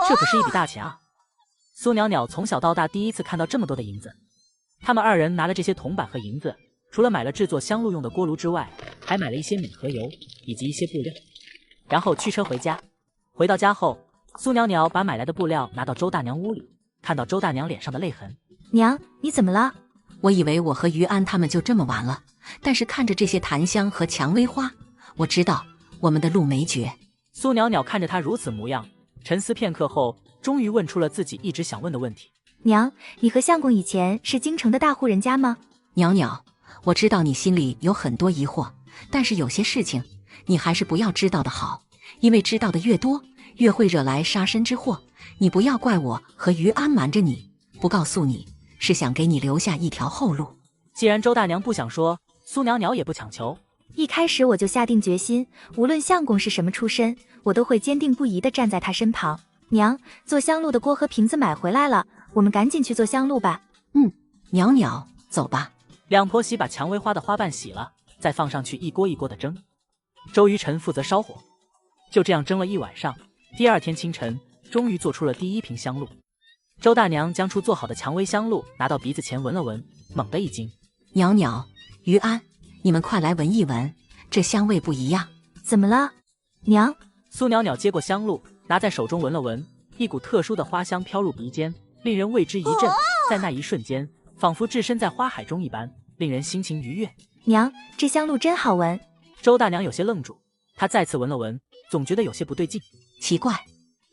这可是一笔大钱啊！苏袅袅从小到大第一次看到这么多的银子。他们2人拿了这些铜板和银子，除了买了制作香露用的锅炉之外，还买了一些米和油以及一些布料，然后驱车回家。回到家后，苏袅袅把买来的布料拿到周大娘屋里，看到周大娘脸上的泪痕。娘，你怎么了？我以为我和于安他们就这么完了，但是看着这些檀香和蔷薇花，我知道我们的路没绝。苏袅袅看着他如此模样，沉思片刻后，终于问出了自己一直想问的问题。娘，你和相公以前是京城的大户人家吗？袅袅，我知道你心里有很多疑惑，但是有些事情你还是不要知道的好，因为知道的越多，越会惹来杀身之祸。你不要怪我和于安瞒着你，不告诉你，是想给你留下一条后路。既然周大娘不想说，苏袅袅也不强求。一开始我就下定决心，无论相公是什么出身，我都会坚定不移地站在他身旁。娘，做香露的锅和瓶子买回来了，我们赶紧去做香露吧。袅袅，走吧。两婆媳把蔷薇花的花瓣洗了，再放上去一锅一锅的蒸。周于晨负责烧火，就这样蒸了一晚上。第二天清晨，终于做出了第一瓶香露。周大娘将出做好的蔷薇香露拿到鼻子前闻了闻，猛地一惊。袅袅，于安，你们快来闻一闻，这香味不一样。怎么了，娘？苏袅袅接过香露，拿在手中闻了闻，一股特殊的花香飘入鼻尖，令人为之一振。在那一瞬间，仿佛置身在花海中一般，令人心情愉悦。娘，这香露真好闻。周大娘有些愣住，她再次闻了闻，总觉得有些不对劲。奇怪，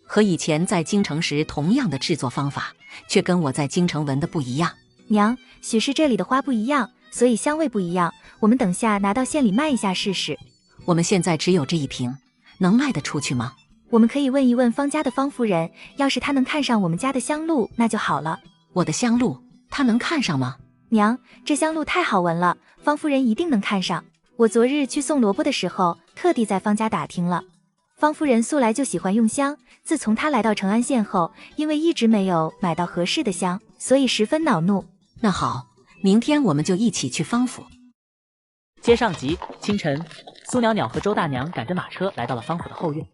和以前在京城时同样的制作方法，却跟我在京城闻的不一样。娘，许是这里的花不一样，所以香味不一样。我们等下拿到县里卖一下试试。我们现在只有这一瓶，能卖得出去吗？我们可以问一问方家的方夫人，要是她能看上我们家的香露，那就好了。我的香露，她能看上吗？娘，这香露太好闻了，方夫人一定能看上。我昨日去送萝卜的时候，特地在方家打听了。方夫人素来就喜欢用香，自从她来到成安县后，因为一直没有买到合适的香，所以十分恼怒。那好，明天我们就一起去方府。接上集，清晨，苏袅袅和周大娘赶着马车来到了方府的后院，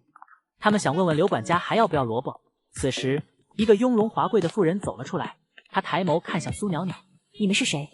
他们想问问刘管家还要不要萝卜。此时，一个雍容华贵的妇人走了出来，她抬眸看向苏袅袅：“你们是谁？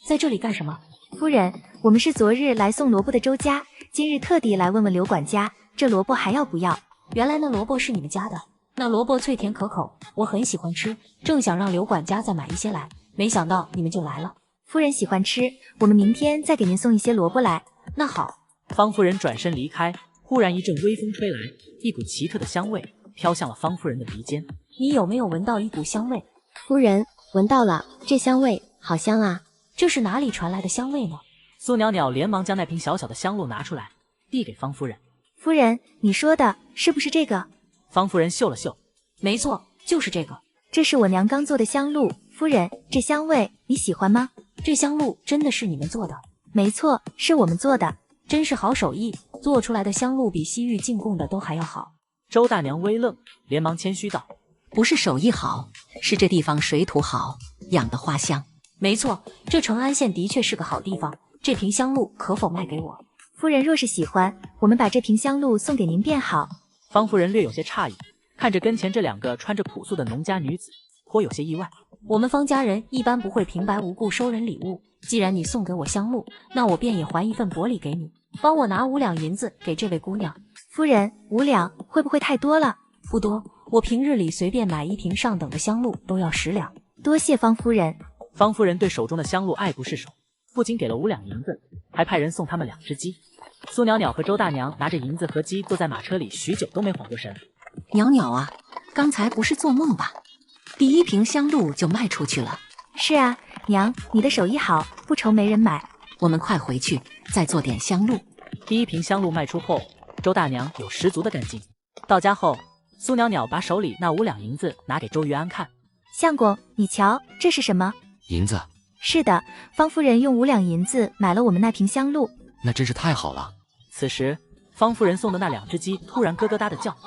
在这里干什么？”夫人，我们是昨日来送萝卜的周家，今日特地来问问刘管家，这萝卜还要不要？原来那萝卜是你们家的，那萝卜脆甜可口，我很喜欢吃，正想让刘管家再买一些来，没想到你们就来了。夫人喜欢吃，我们明天再给您送一些萝卜来。那好。方夫人转身离开，忽然一阵微风吹来，一股奇特的香味飘向了方夫人的鼻尖。你有没有闻到一股香味？夫人，闻到了，这香味好香啊！这是哪里传来的香味呢？苏袅袅连忙将那瓶小小的香露拿出来，递给方夫人。夫人，你说的是不是这个？方夫人嗅了嗅，没错，就是这个。这是我娘刚做的香露，夫人，这香味你喜欢吗？这香露真的是你们做的？没错，是我们做的。真是好手艺，做出来的香露比西域进贡的都还要好。周大娘微愣，连忙谦虚道：“不是手艺好，是这地方水土好，养的花香。”没错，这成安县的确是个好地方。这瓶香露可否卖给我？夫人若是喜欢，我们把这瓶香露送给您便好。方夫人略有些诧异，看着跟前这两个穿着朴素的农家女子，颇有些意外。我们方家人一般不会平白无故收人礼物，既然你送给我香露，那我便也还一份薄礼给你，帮我拿5两银子给这位姑娘。夫人，5两会不会太多了？不多，我平日里随便买一瓶上等的香露都要10两。多谢方夫人。方夫人对手中的香露爱不释手，不仅给了5两银子，还派人送他们2只鸡。苏袅袅和周大娘拿着银子和鸡坐在马车里，许久都没缓过神。袅袅啊，刚才不是做梦吧？第一瓶香露就卖出去了。是啊，娘，你的手艺好，不愁没人买。我们快回去，再做点香露。第一瓶香露卖出后，周大娘有十足的干劲。到家后，苏袅袅把手里那5两银子拿给周于安看。相公，你瞧，这是什么？银子。是的，方夫人用5两银子买了我们那瓶香露。那真是太好了。此时，方夫人送的那2只鸡突然咯咯哒的叫，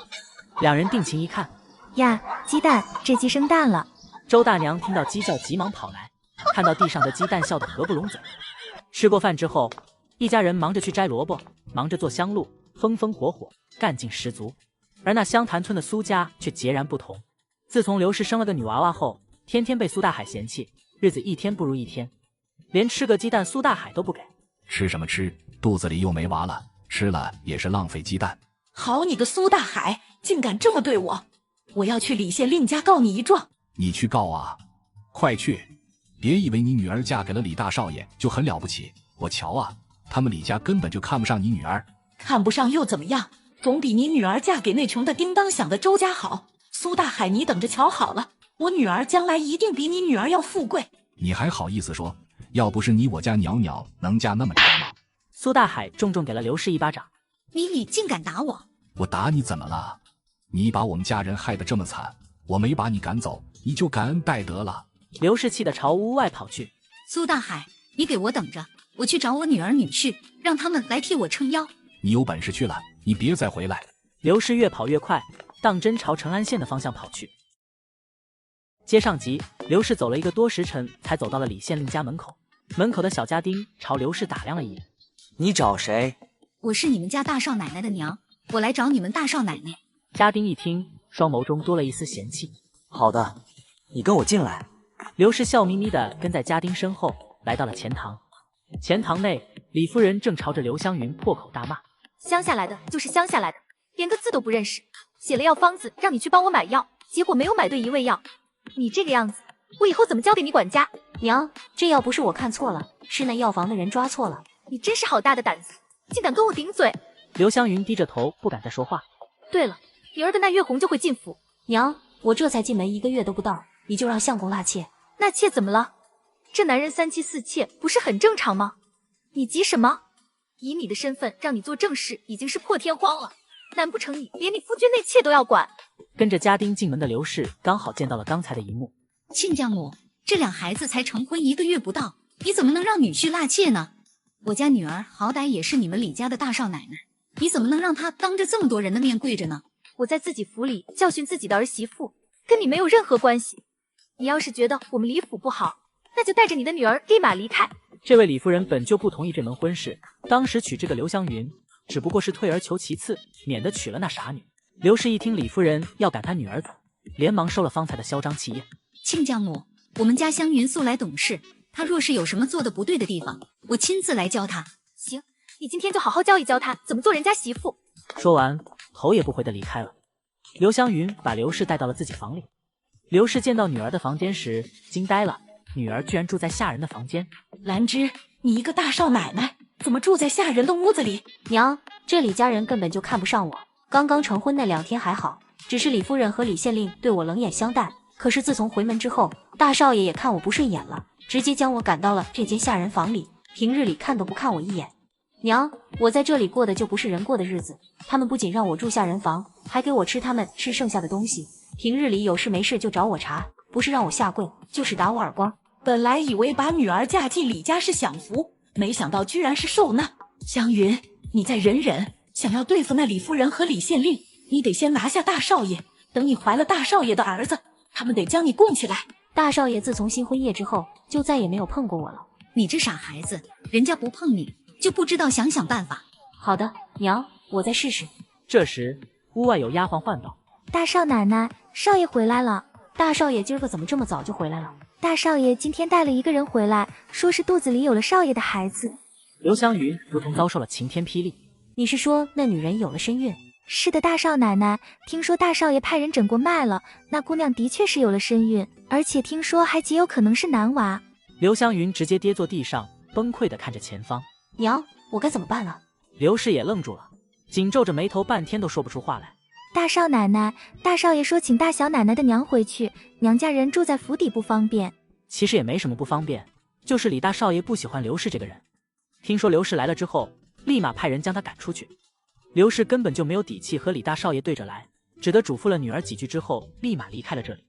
两人定睛一看，呀，鸡蛋，这鸡生蛋了。周大娘听到鸡叫，急忙跑来，看到地上的鸡蛋，笑得合不拢嘴。吃过饭之后，一家人忙着去摘萝卜，忙着做香露，风风火火，干劲十足。而那湘潭村的苏家却截然不同。自从刘氏生了个女娃娃后，天天被苏大海嫌弃，日子一天不如一天，连吃个鸡蛋苏大海都不给。吃什么吃，肚子里又没娃了，吃了也是浪费鸡蛋。好你个苏大海，竟敢这么对我！我要去李县令家告你一状。你去告啊，快去！别以为你女儿嫁给了李大少爷就很了不起，我瞧啊，他们李家根本就看不上你女儿。看不上又怎么样？总比你女儿嫁给那穷的叮当响的周家好。苏大海，你等着瞧好了，我女儿将来一定比你女儿要富贵。你还好意思说？要不是你，我家袅袅能嫁那么长吗？苏大海重重给了刘氏一巴掌。你竟敢打我！我打你怎么了？你把我们家人害得这么惨，我没把你赶走，你就感恩戴德了。刘氏气得朝屋外跑去。苏大海，你给我等着，我去找我女儿女婿，让他们来替我撑腰。你有本事去了，你别再回来。刘氏越跑越快，当真朝成安县的方向跑去。接上集，刘氏走了1个多时辰，才走到了李县令家门口。门口的小家丁朝刘氏打量了一眼：“你找谁？”“我是你们家大少奶奶的娘，我来找你们大少奶奶。”家丁一听，双眸中多了一丝嫌弃。“好的，你跟我进来。”刘氏笑眯眯地跟在家丁身后，来到了前堂。前堂内，李夫人正朝着刘湘云破口大骂：“乡下来的就是乡下来的，连个字都不认识。写了药方子让你去帮我买药，结果没有买对一味药。你这个样子，我以后怎么交给你管家？”“娘，这药不是我看错了，是那药房的人抓错了。”“你真是好大的胆子，竟敢跟我顶嘴！”刘湘云低着头，不敢再说话。对了，女儿的那月红就会进府。娘，我这才进门1个月都不到，你就让相公纳妾？纳妾怎么了？这男人3妻4妾不是很正常吗？你急什么？以你的身份让你做正事已经是破天荒了，难不成你连你夫君内妾都要管？跟着家丁进门的刘氏刚好见到了刚才的一幕。亲家母，这俩孩子才成婚1个月不到，你怎么能让女婿纳妾呢？我家女儿好歹也是你们李家的大少奶奶，你怎么能让她当着这么多人的面跪着呢？我在自己府里教训自己的儿媳妇，跟你没有任何关系。你要是觉得我们李府不好，那就带着你的女儿立马离开。这位李夫人本就不同意这门婚事，当时娶这个刘湘云，只不过是退而求其次，免得娶了那傻女。刘氏一听李夫人要赶她女儿走，连忙收了方才的嚣张气焰。亲家母，我们家湘云素来懂事，她若是有什么做的不对的地方，我亲自来教她。行，你今天就好好教一教她怎么做人家媳妇。说完，头也不回的离开了。刘湘云把刘氏带到了自己房里。刘氏见到女儿的房间时，惊呆了，女儿居然住在下人的房间。兰芝，你一个大少奶奶，怎么住在下人的屋子里？娘，这李家人根本就看不上我。刚刚成婚那2天还好，只是李夫人和李县令对我冷眼相待。可是自从回门之后，大少爷也看我不顺眼了，直接将我赶到了这间下人房里，平日里看都不看我一眼。娘，我在这里过的就不是人过的日子，他们不仅让我住下人房，还给我吃他们吃剩下的东西。平日里有事没事就找我茬，不是让我下跪，就是打我耳光。本来以为把女儿嫁进李家是享福，没想到居然是受难。湘云，你再忍忍，想要对付那李夫人和李县令，你得先拿下大少爷。等你怀了大少爷的儿子，他们得将你供起来。大少爷自从新婚夜之后，就再也没有碰过我了。你这傻孩子，人家不碰你，就不知道想想办法。好的，娘，我再试试。这时，屋外有丫鬟唤道：“大少奶奶，少爷回来了。”大少爷今儿个怎么这么早就回来了？大少爷今天带了1个人回来，说是肚子里有了少爷的孩子。刘湘云如同遭受了晴天霹雳。你是说那女人有了身孕？是的，大少奶奶，听说大少爷派人诊过脉了，那姑娘的确是有了身孕，而且听说还极有可能是男娃。刘湘云直接跌坐地上，崩溃地看着前方。娘，我该怎么办了？刘氏也愣住了，紧皱着眉头，半天都说不出话来。大少奶奶，大少爷说请大小奶奶的娘回去，娘家人住在府邸不方便。其实也没什么不方便，就是李大少爷不喜欢刘氏这个人。听说刘氏来了之后，立马派人将他赶出去。刘氏根本就没有底气和李大少爷对着来，只得嘱咐了女儿几句之后，立马离开了这里。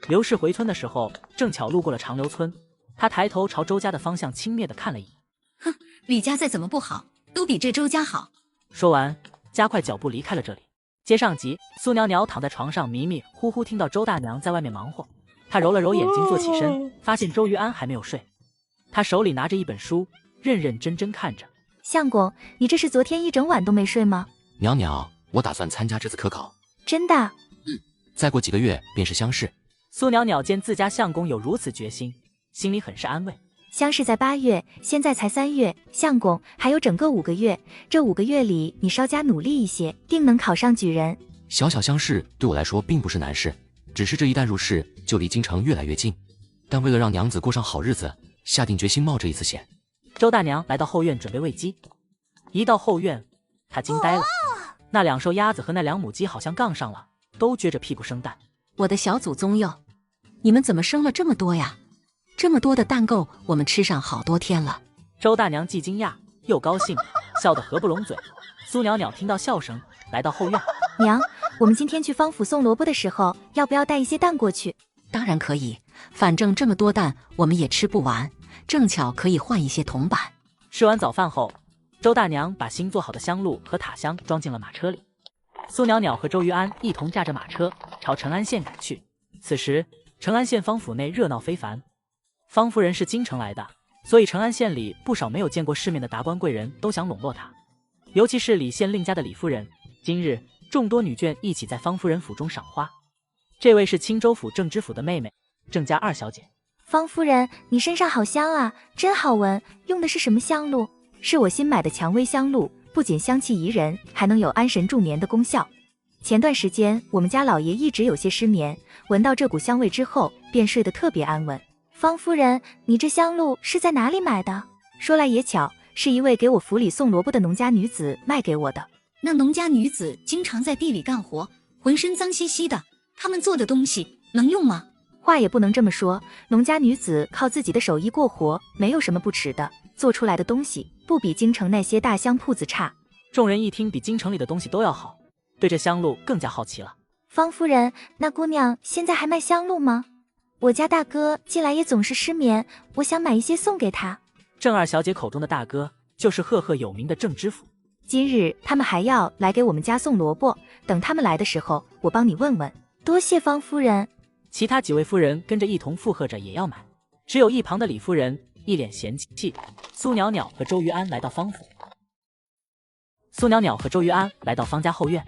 刘氏回村的时候，正巧路过了长留村，他抬头朝周家的方向轻蔑地看了一眼。哼，李家再怎么不好，都比这周家好。说完，加快脚步离开了这里。接上集，苏袅袅躺在床上迷迷糊糊听到周大娘在外面忙活，她揉了揉眼睛坐起身，发现周玉安还没有睡。她手里拿着一本书，认认真真看着。相公，你这是昨天一整晚都没睡吗？袅袅，我打算参加这次科考。真的？再过几个月便是乡试。苏袅袅见自家相公有如此决心，心里很是安慰。乡试在8月，现在才3月，相公还有整个5个月，这5个月里你稍加努力一些，定能考上举人。小小乡试对我来说并不是难事，只是这一旦入试，就离京城越来越近。但为了让娘子过上好日子，下定决心冒这一次险。周大娘来到后院准备喂鸡，一到后院，她惊呆了，那2瘦鸭子和那2母鸡好像杠上了，都撅着屁股生蛋。我的小祖宗哟，你们怎么生了这么多呀？这么多的蛋够我们吃上好多天了。周大娘既惊讶又高兴，笑得合不拢嘴。苏袅袅听到笑声，来到后院。娘，我们今天去方府送萝卜的时候，要不要带一些蛋过去？当然可以，反正这么多蛋我们也吃不完，正巧可以换一些铜板。吃完早饭后，周大娘把新做好的香露和塔香装进了马车里。苏袅袅和周玉安一同驾着马车朝成安县赶去。此时，成安县方府内热闹非凡。方夫人是京城来的，所以成安县里不少没有见过世面的达官贵人都想笼络她。尤其是李县令家的李夫人，今日众多女眷一起在方夫人府中赏花。这位是青州府郑知府的妹妹，郑家2小姐。方夫人，你身上好香啊，真好闻，用的是什么香露？是我新买的蔷薇香露，不仅香气宜人，还能有安神助眠的功效。前段时间我们家老爷一直有些失眠，闻到这股香味之后，便睡得特别安稳。方夫人，你这香露是在哪里买的？说来也巧，是一位给我府里送萝卜的农家女子卖给我的。那农家女子经常在地里干活，浑身脏兮兮的，他们做的东西能用吗？话也不能这么说，农家女子靠自己的手艺过活，没有什么不吃的，做出来的东西不比京城那些大香铺子差。众人一听比京城里的东西都要好，对这香露更加好奇了。方夫人，那姑娘现在还卖香露吗？我家大哥近来也总是失眠，我想买一些送给他。郑2小姐口中的大哥就是赫赫有名的郑知府。今日他们还要来给我们家送萝卜，等他们来的时候，我帮你问问。多谢方夫人。其他几位夫人跟着一同附和着也要买，只有一旁的李夫人一脸嫌弃。苏袅袅和周玉安来到方府。苏袅袅和周玉安来到方家后院。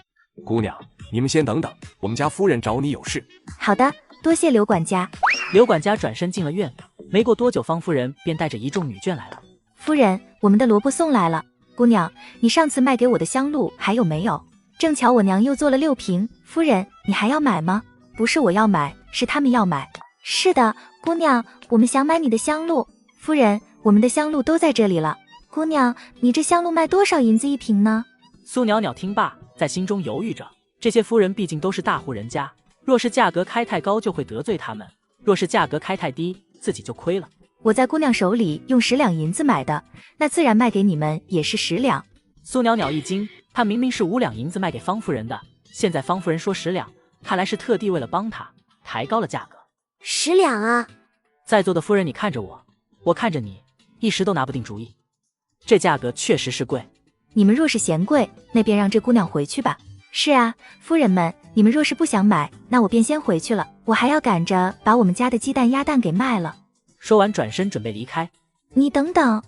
姑娘，你们先等等，我们家夫人找你有事。好的，多谢刘管家。刘管家转身进了院，没过多久，方夫人便带着一众女眷来了。夫人，我们的萝卜送来了。姑娘，你上次卖给我的香露还有没有？正巧我娘又做了6瓶，夫人，你还要买吗？不是我要买，是他们要买。是的，姑娘，我们想买你的香露。夫人，我们的香露都在这里了。姑娘，你这香露卖多少银子1瓶呢？苏袅袅听罢，在心中犹豫着。这些夫人毕竟都是大户人家，若是价格开太高就会得罪他们，若是价格开太低，自己就亏了。我在姑娘手里用10两银子买的，那自然卖给你们也是10两。苏袅袅一惊，她明明是5两银子卖给方夫人的，现在方夫人说10两，看来是特地为了帮她抬高了价格。10两啊！在座的夫人，你看着我，我看着你，一时都拿不定主意。这价格确实是贵。你们若是嫌贵，那便让这姑娘回去吧。是啊，夫人们，你们若是不想买，那我便先回去了，我还要赶着把我们家的鸡蛋鸭蛋给卖了。说完转身准备离开。你等等，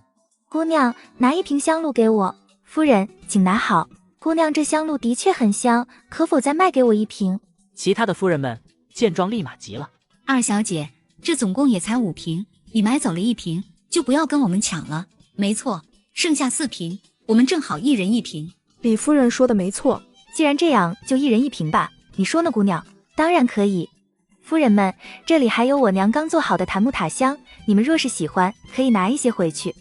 姑娘，拿1瓶香露给我。夫人，请拿好。姑娘，这香露的确很香，可否再卖给我1瓶？其他的夫人们见状立马急了。2小姐，这总共也才5瓶，你买走了1瓶，就不要跟我们抢了。没错，剩下4瓶，我们正好1人1瓶。李夫人说的没错，既然这样，就1人1瓶吧。你说呢，姑娘？当然可以。夫人们，这里还有我娘刚做好的檀木塔香，你们若是喜欢，可以拿一些回去。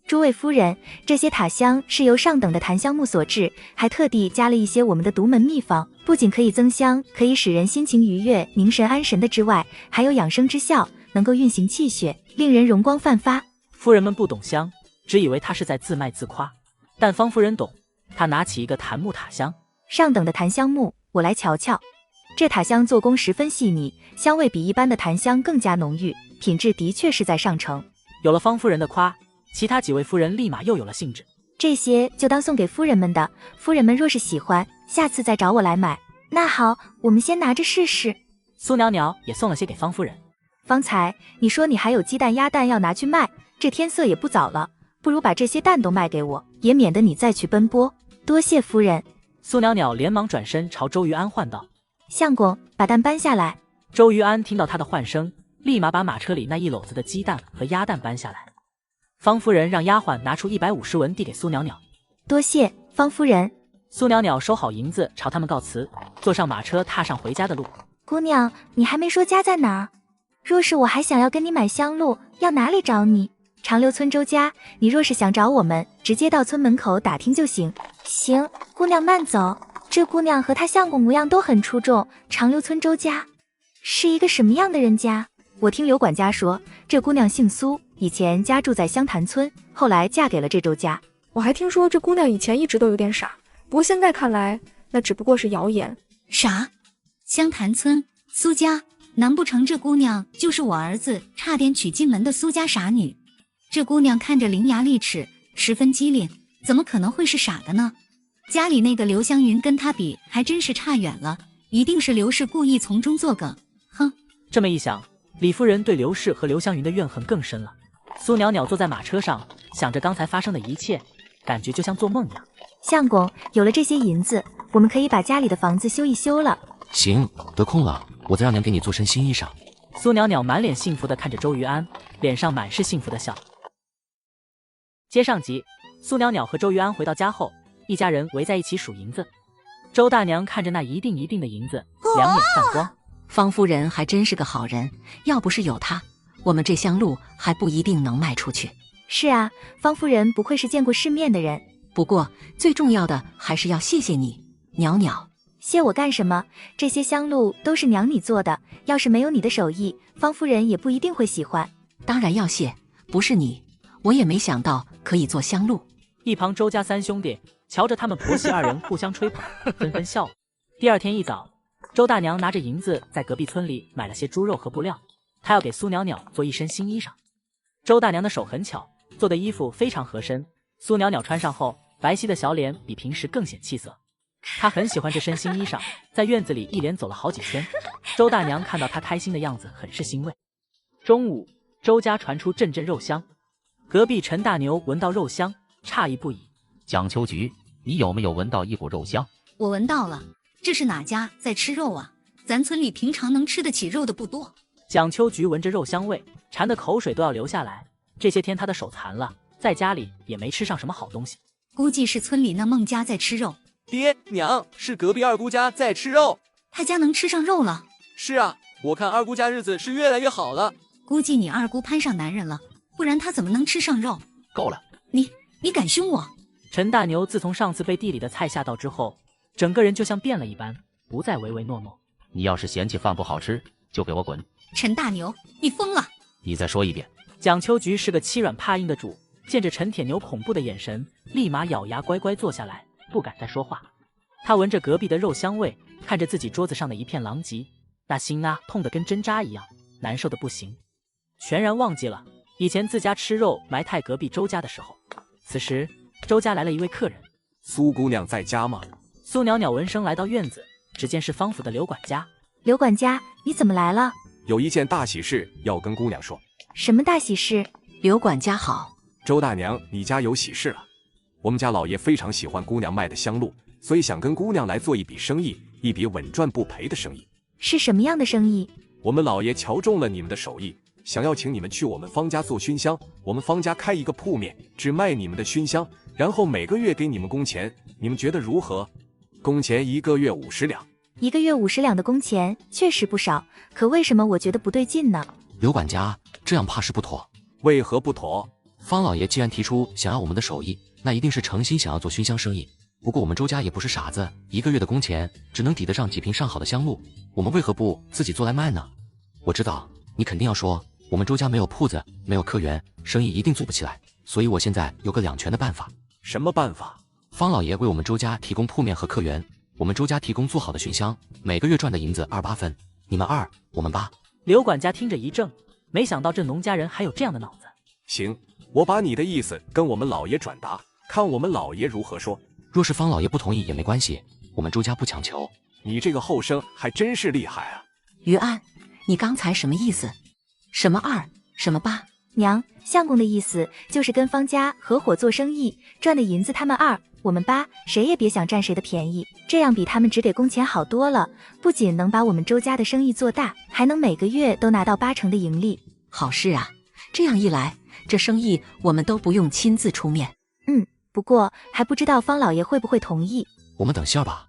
诸位夫人，这些塔香是由上等的檀香木所制，还特地加了一些我们的独门秘方，不仅可以增香，可以使人心情愉悦、凝神安神的之外，还有养生之效，能够运行气血，令人容光焕发。夫人们不懂香，只以为她是在自卖自夸，但方夫人懂，她拿起一个檀木塔香。上等的檀香木，我来瞧瞧。这塔香做工十分细腻，香味比一般的檀香更加浓郁，品质的确是在上乘。有了方夫人的夸，其他几位夫人立马又有了兴致。这些就当送给夫人们的，夫人们若是喜欢，下次再找我来买。那好，我们先拿着试试。苏袅袅也送了些给方夫人。方才你说你还有鸡蛋鸭蛋要拿去卖，这天色也不早了，不如把这些蛋都卖给我，也免得你再去奔波。多谢夫人。苏袅袅连忙转身朝周玉安唤道：相公，把蛋搬下来。周玉安听到他的唤声，立马把马车里那一篓子的鸡蛋和鸭蛋搬下来。方夫人让丫鬟拿出150文递给苏袅袅。多谢方夫人。苏袅袅收好银子，朝他们告辞，坐上马车踏上回家的路。姑娘，你还没说家在哪儿？若是我还想要跟你买香露，要哪里找你？长留村周家，你若是想找我们，直接到村门口打听就行。行，姑娘慢走。这姑娘和她相公模样都很出众。长留村周家是一个什么样的人家？我听刘管家说，这姑娘姓苏，以前家住在湘潭村，后来嫁给了这周家。我还听说这姑娘以前一直都有点傻，不过现在看来，那只不过是谣言。啥？湘潭村苏家？难不成这姑娘就是我儿子差点娶进门的苏家傻女？这姑娘看着伶牙俐齿，十分机灵，怎么可能会是傻的呢？家里那个刘湘云跟她比还真是差远了，一定是刘氏故意从中作梗。哼！这么一想，李夫人对刘氏和刘湘云的怨恨更深了。苏袅袅坐在马车上，想着刚才发生的一切，感觉就像做梦一样。相公，有了这些银子，我们可以把家里的房子修一修了。行，得空了，我再让娘给你做身新衣裳。苏袅袅满脸幸福地看着周瑜安，脸上满是幸福的笑。接上集，苏袅袅和周瑜安回到家后，一家人围在一起数银子。周大娘看着那一锭一锭的银子，两眼泛光。方夫人还真是个好人，要不是有她，我们这香露还不一定能卖出去。是啊，方夫人不愧是见过世面的人。不过最重要的还是要谢谢你，袅袅。谢我干什么？这些香露都是娘你做的，要是没有你的手艺，方夫人也不一定会喜欢。当然要谢，不是你，我也没想到可以做香露。一旁周家三兄弟瞧着他们婆媳二人互相吹捧，纷纷笑了。第二天一早，周大娘拿着银子在隔壁村里买了些猪肉和布料，她要给苏袅袅做一身新衣裳。周大娘的手很巧，做的衣服非常合身，苏袅袅穿上后，白皙的小脸比平时更显气色。她很喜欢这身新衣裳，在院子里一连走了好几圈。周大娘看到她开心的样子，很是欣慰。中午，周家传出阵阵肉香，隔壁陈大牛闻到肉香，诧异不已。蒋秋菊，你有没有闻到一股肉香？我闻到了，这是哪家在吃肉啊？咱村里平常能吃得起肉的不多。蒋秋菊闻着肉香味，馋得口水都要流下来。这些天她的手残了，在家里也没吃上什么好东西，估计是村里那孟家在吃肉。爹娘，是隔壁二姑家在吃肉。他家能吃上肉了？是啊，我看二姑家日子是越来越好了。估计你二姑攀上男人了，不然他怎么能吃上肉？够了，你敢凶我？陈大牛自从上次被地里的菜吓到之后，整个人就像变了一般，不再唯唯诺诺。你要是嫌弃饭不好吃，就给我滚！陈大牛，你疯了！你再说一遍。蒋秋菊是个欺软怕硬的主，见着陈铁牛恐怖的眼神，立马咬牙乖乖坐下来，不敢再说话。他闻着隔壁的肉香味，看着自己桌子上的一片狼藉，那心啊痛得跟针扎一样，难受的不行，全然忘记了以前自家吃肉埋汰隔壁周家的时候。此时周家来了一位客人。苏姑娘在家吗？苏袅袅闻声来到院子，只见是方府的刘管家。刘管家，你怎么来了？有一件大喜事要跟姑娘说。什么大喜事？刘管家好。周大娘，你家有喜事了。我们家老爷非常喜欢姑娘卖的香露，所以想跟姑娘来做一笔生意，一笔稳赚不赔的生意。是什么样的生意？我们老爷瞧中了你们的手艺，想要请你们去我们方家做熏香。我们方家开一个铺面，只卖你们的熏香，然后每个月给你们工钱，你们觉得如何？工钱1个月50两。1个月50两的工钱确实不少，可为什么我觉得不对劲呢？刘管家，这样怕是不妥。为何不妥？方老爷既然提出想要我们的手艺，那一定是诚心想要做熏香生意。不过我们周家也不是傻子，1个月的工钱只能抵得上几瓶上好的香露，我们为何不自己做来卖呢？我知道你肯定要说我们周家没有铺子，没有客源，生意一定做不起来，所以我现在有个两全的办法。什么办法？方老爷为我们周家提供铺面和客源，我们周家提供做好的熏香，每个月赚的银子2-8分，你们2，我们8。刘管家听着一怔，没想到这农家人还有这样的脑子。行，我把你的意思跟我们老爷转达，看我们老爷如何说。若是方老爷不同意也没关系，我们周家不强求。你这个后生还真是厉害啊！于安，你刚才什么意思？什么2，什么8？娘，相公的意思就是跟方家合伙做生意，赚的银子他们2，我们8，谁也别想占谁的便宜，这样比他们只给工钱好多了。不仅能把我们周家的生意做大，还能每个月都拿到80%的盈利。好事啊，这样一来，这生意我们都不用亲自出面。不过还不知道方老爷会不会同意。我们等信儿吧。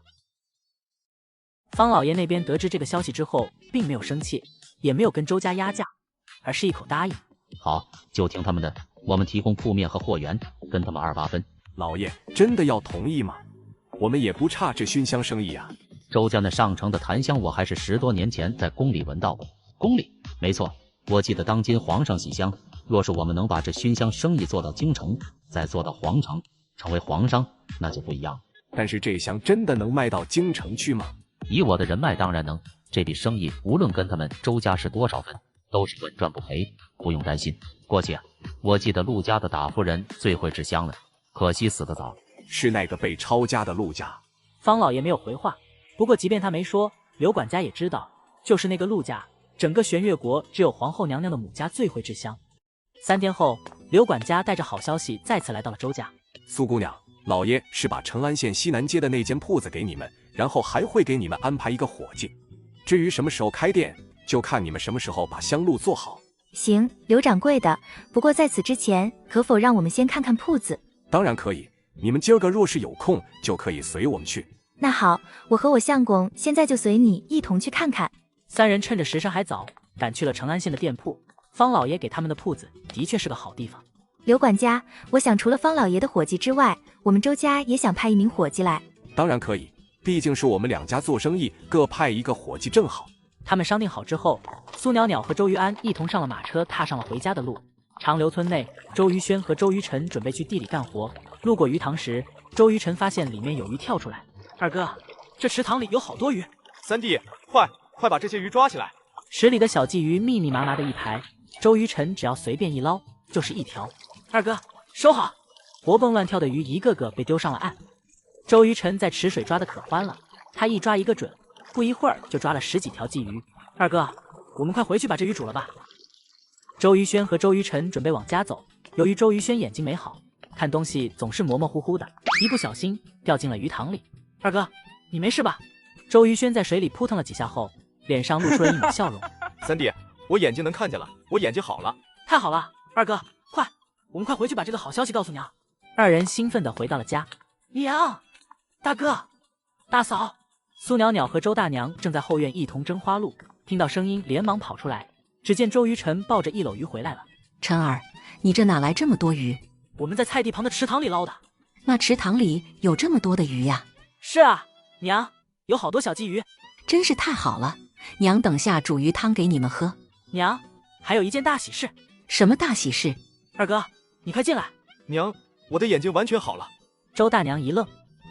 方老爷那边得知这个消息之后，并没有生气，也没有跟周家压价，而是一口答应。好，就听他们的，我们提供铺面和货源，跟他们2-8分。老爷真的要同意吗？我们也不差这熏香生意啊。周家那上乘的檀香，我还是10多年前在宫里闻到过。宫里？没错，我记得当今皇上喜香。若是我们能把这熏香生意做到京城，再做到皇城，成为皇商，那就不一样。但是这香真的能卖到京城去吗？以我的人脉，当然能。这笔生意无论跟他们周家是多少分，都是稳赚不赔，不用担心。过去啊，我记得陆家的打夫人最会制香了，可惜死得早。是那个被抄家的陆家。方老爷没有回话，不过即便他没说，刘管家也知道，就是那个陆家。整个玄月国只有皇后娘娘的母家最会制香。3天后，刘管家带着好消息再次来到了周家。苏姑娘，老爷是把成安县西南街的那间铺子给你们，然后还会给你们安排一个伙计。至于什么时候开店，就看你们什么时候把香露做好。行，刘掌柜的，不过在此之前，可否让我们先看看铺子？当然可以，你们今儿个若是有空，就可以随我们去。那好，我和我相公现在就随你一同去看看。3人趁着时辰还早，赶去了成安县的店铺。方老爷给他们的铺子的确是个好地方。刘管家，我想除了方老爷的伙计之外，我们周家也想派1名伙计来。当然可以，毕竟是我们2家做生意，各派1个伙计正好。他们商定好之后，苏袅袅和周于安一同上了马车，踏上了回家的路。长留村内，周于轩和周于晨准备去地里干活。路过鱼塘时，周于晨发现里面有鱼跳出来。二哥，这池塘里有好多鱼。三弟，快把这些鱼抓起来！池里的小鲫鱼密密麻麻的一排，周于晨只要随便一捞就是1条。二哥，收好！活蹦乱跳的鱼一个个被丢上了岸。周于晨在池水抓得可欢了，他一抓一个准，不一会儿就抓了10几条鲫鱼。二哥，我们快回去把这鱼煮了吧。周于轩和周于晨准备往家走，由于周于轩眼睛没好，看东西总是模模糊糊的，一不小心掉进了鱼塘里。二哥，你没事吧？周于轩在水里扑腾了几下后，脸上露出了一抹笑容。三弟，我眼睛能看见了，我眼睛好了。太好了，二哥，快，我们快回去把这个好消息告诉娘。2人兴奋地回到了家。娘，大哥，大嫂，苏袅袅和周大娘正在后院一同蒸花露，听到声音连忙跑出来，只见周于晨抱着1篓鱼回来了。晨儿，你这哪来这么多鱼？我们在菜地旁的池塘里捞的。那池塘里有这么多的鱼呀？是啊，娘，有好多小鲫鱼。真是太好了，娘等下煮鱼汤给你们喝。娘，还有一件大喜事。什么大喜事？二哥，你快进来。娘，我的眼睛完全好了。周大娘一愣，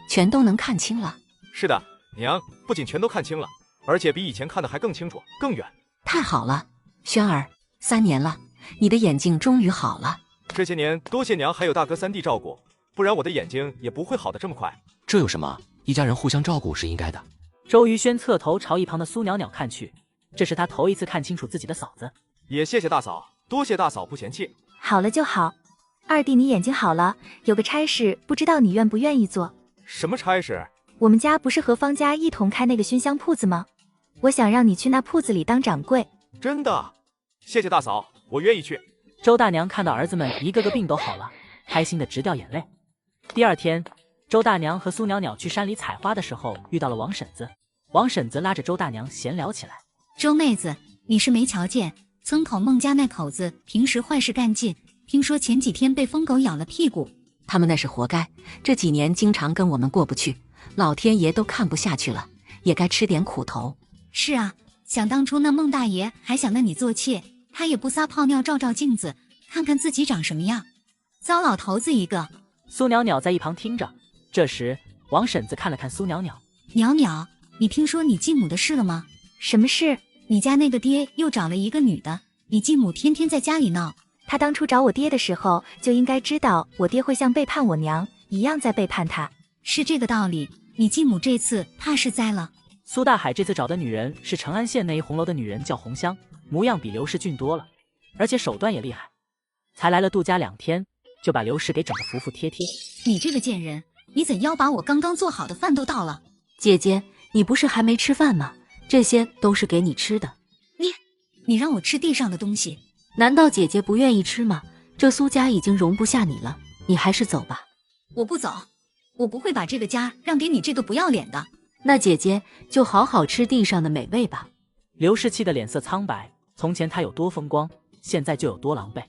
全都能看清了。是的，娘，不仅全都看清了，而且比以前看的还更清楚、更远。太好了，轩儿，3年了，你的眼睛终于好了。这些年多谢娘还有大哥三弟照顾，不然我的眼睛也不会好得这么快。这有什么？一家人互相照顾是应该的。周于轩侧头朝一旁的苏袅袅看去，这是他头一次看清楚自己的嫂子。也谢谢大嫂，多谢大嫂不嫌弃。好了就好。二弟，你眼睛好了，有个差事，不知道你愿不愿意做？什么差事？我们家不是和方家一同开那个熏香铺子吗？我想让你去那铺子里当掌柜。真的？谢谢大嫂，我愿意去。周大娘看到儿子们一个个病都好了，开心的直掉眼泪。第2天，周大娘和苏袅袅去山里采花的时候遇到了王婶子。王婶子拉着周大娘闲聊起来。周妹子，你是没瞧见村口孟家那口子平时坏事干尽，听说前几天被疯狗咬了屁股。他们那是活该，这几年经常跟我们过不去，老天爷都看不下去了，也该吃点苦头。是啊，想当初那孟大爷还想跟你做妾，他也不撒泡尿照照镜子，看看自己长什么样，糟老头子一个。苏袅袅在一旁听着。这时王婶子看了看苏袅袅。袅袅，你听说你继母的事了吗？什么事？你家那个爹又找了一个女的，你继母天天在家里闹。他当初找我爹的时候就应该知道我爹会像背叛我娘一样在背叛他。是这个道理，你继母这次怕是栽了。苏大海这次找的女人是成安县那一红楼的女人，叫红香，模样比刘氏俊多了，而且手段也厉害。才来了杜家2天，就把刘氏给整得服服帖帖。你这个贱人，你怎要把我刚刚做好的饭都倒了？姐姐，你不是还没吃饭吗？这些都是给你吃的。你让我吃地上的东西，难道姐姐不愿意吃吗？这苏家已经容不下你了，你还是走吧。我不走，我不会把这个家让给你这个不要脸的。那姐姐就好好吃地上的美味吧。刘氏气得脸色苍白，从前他有多风光，现在就有多狼狈。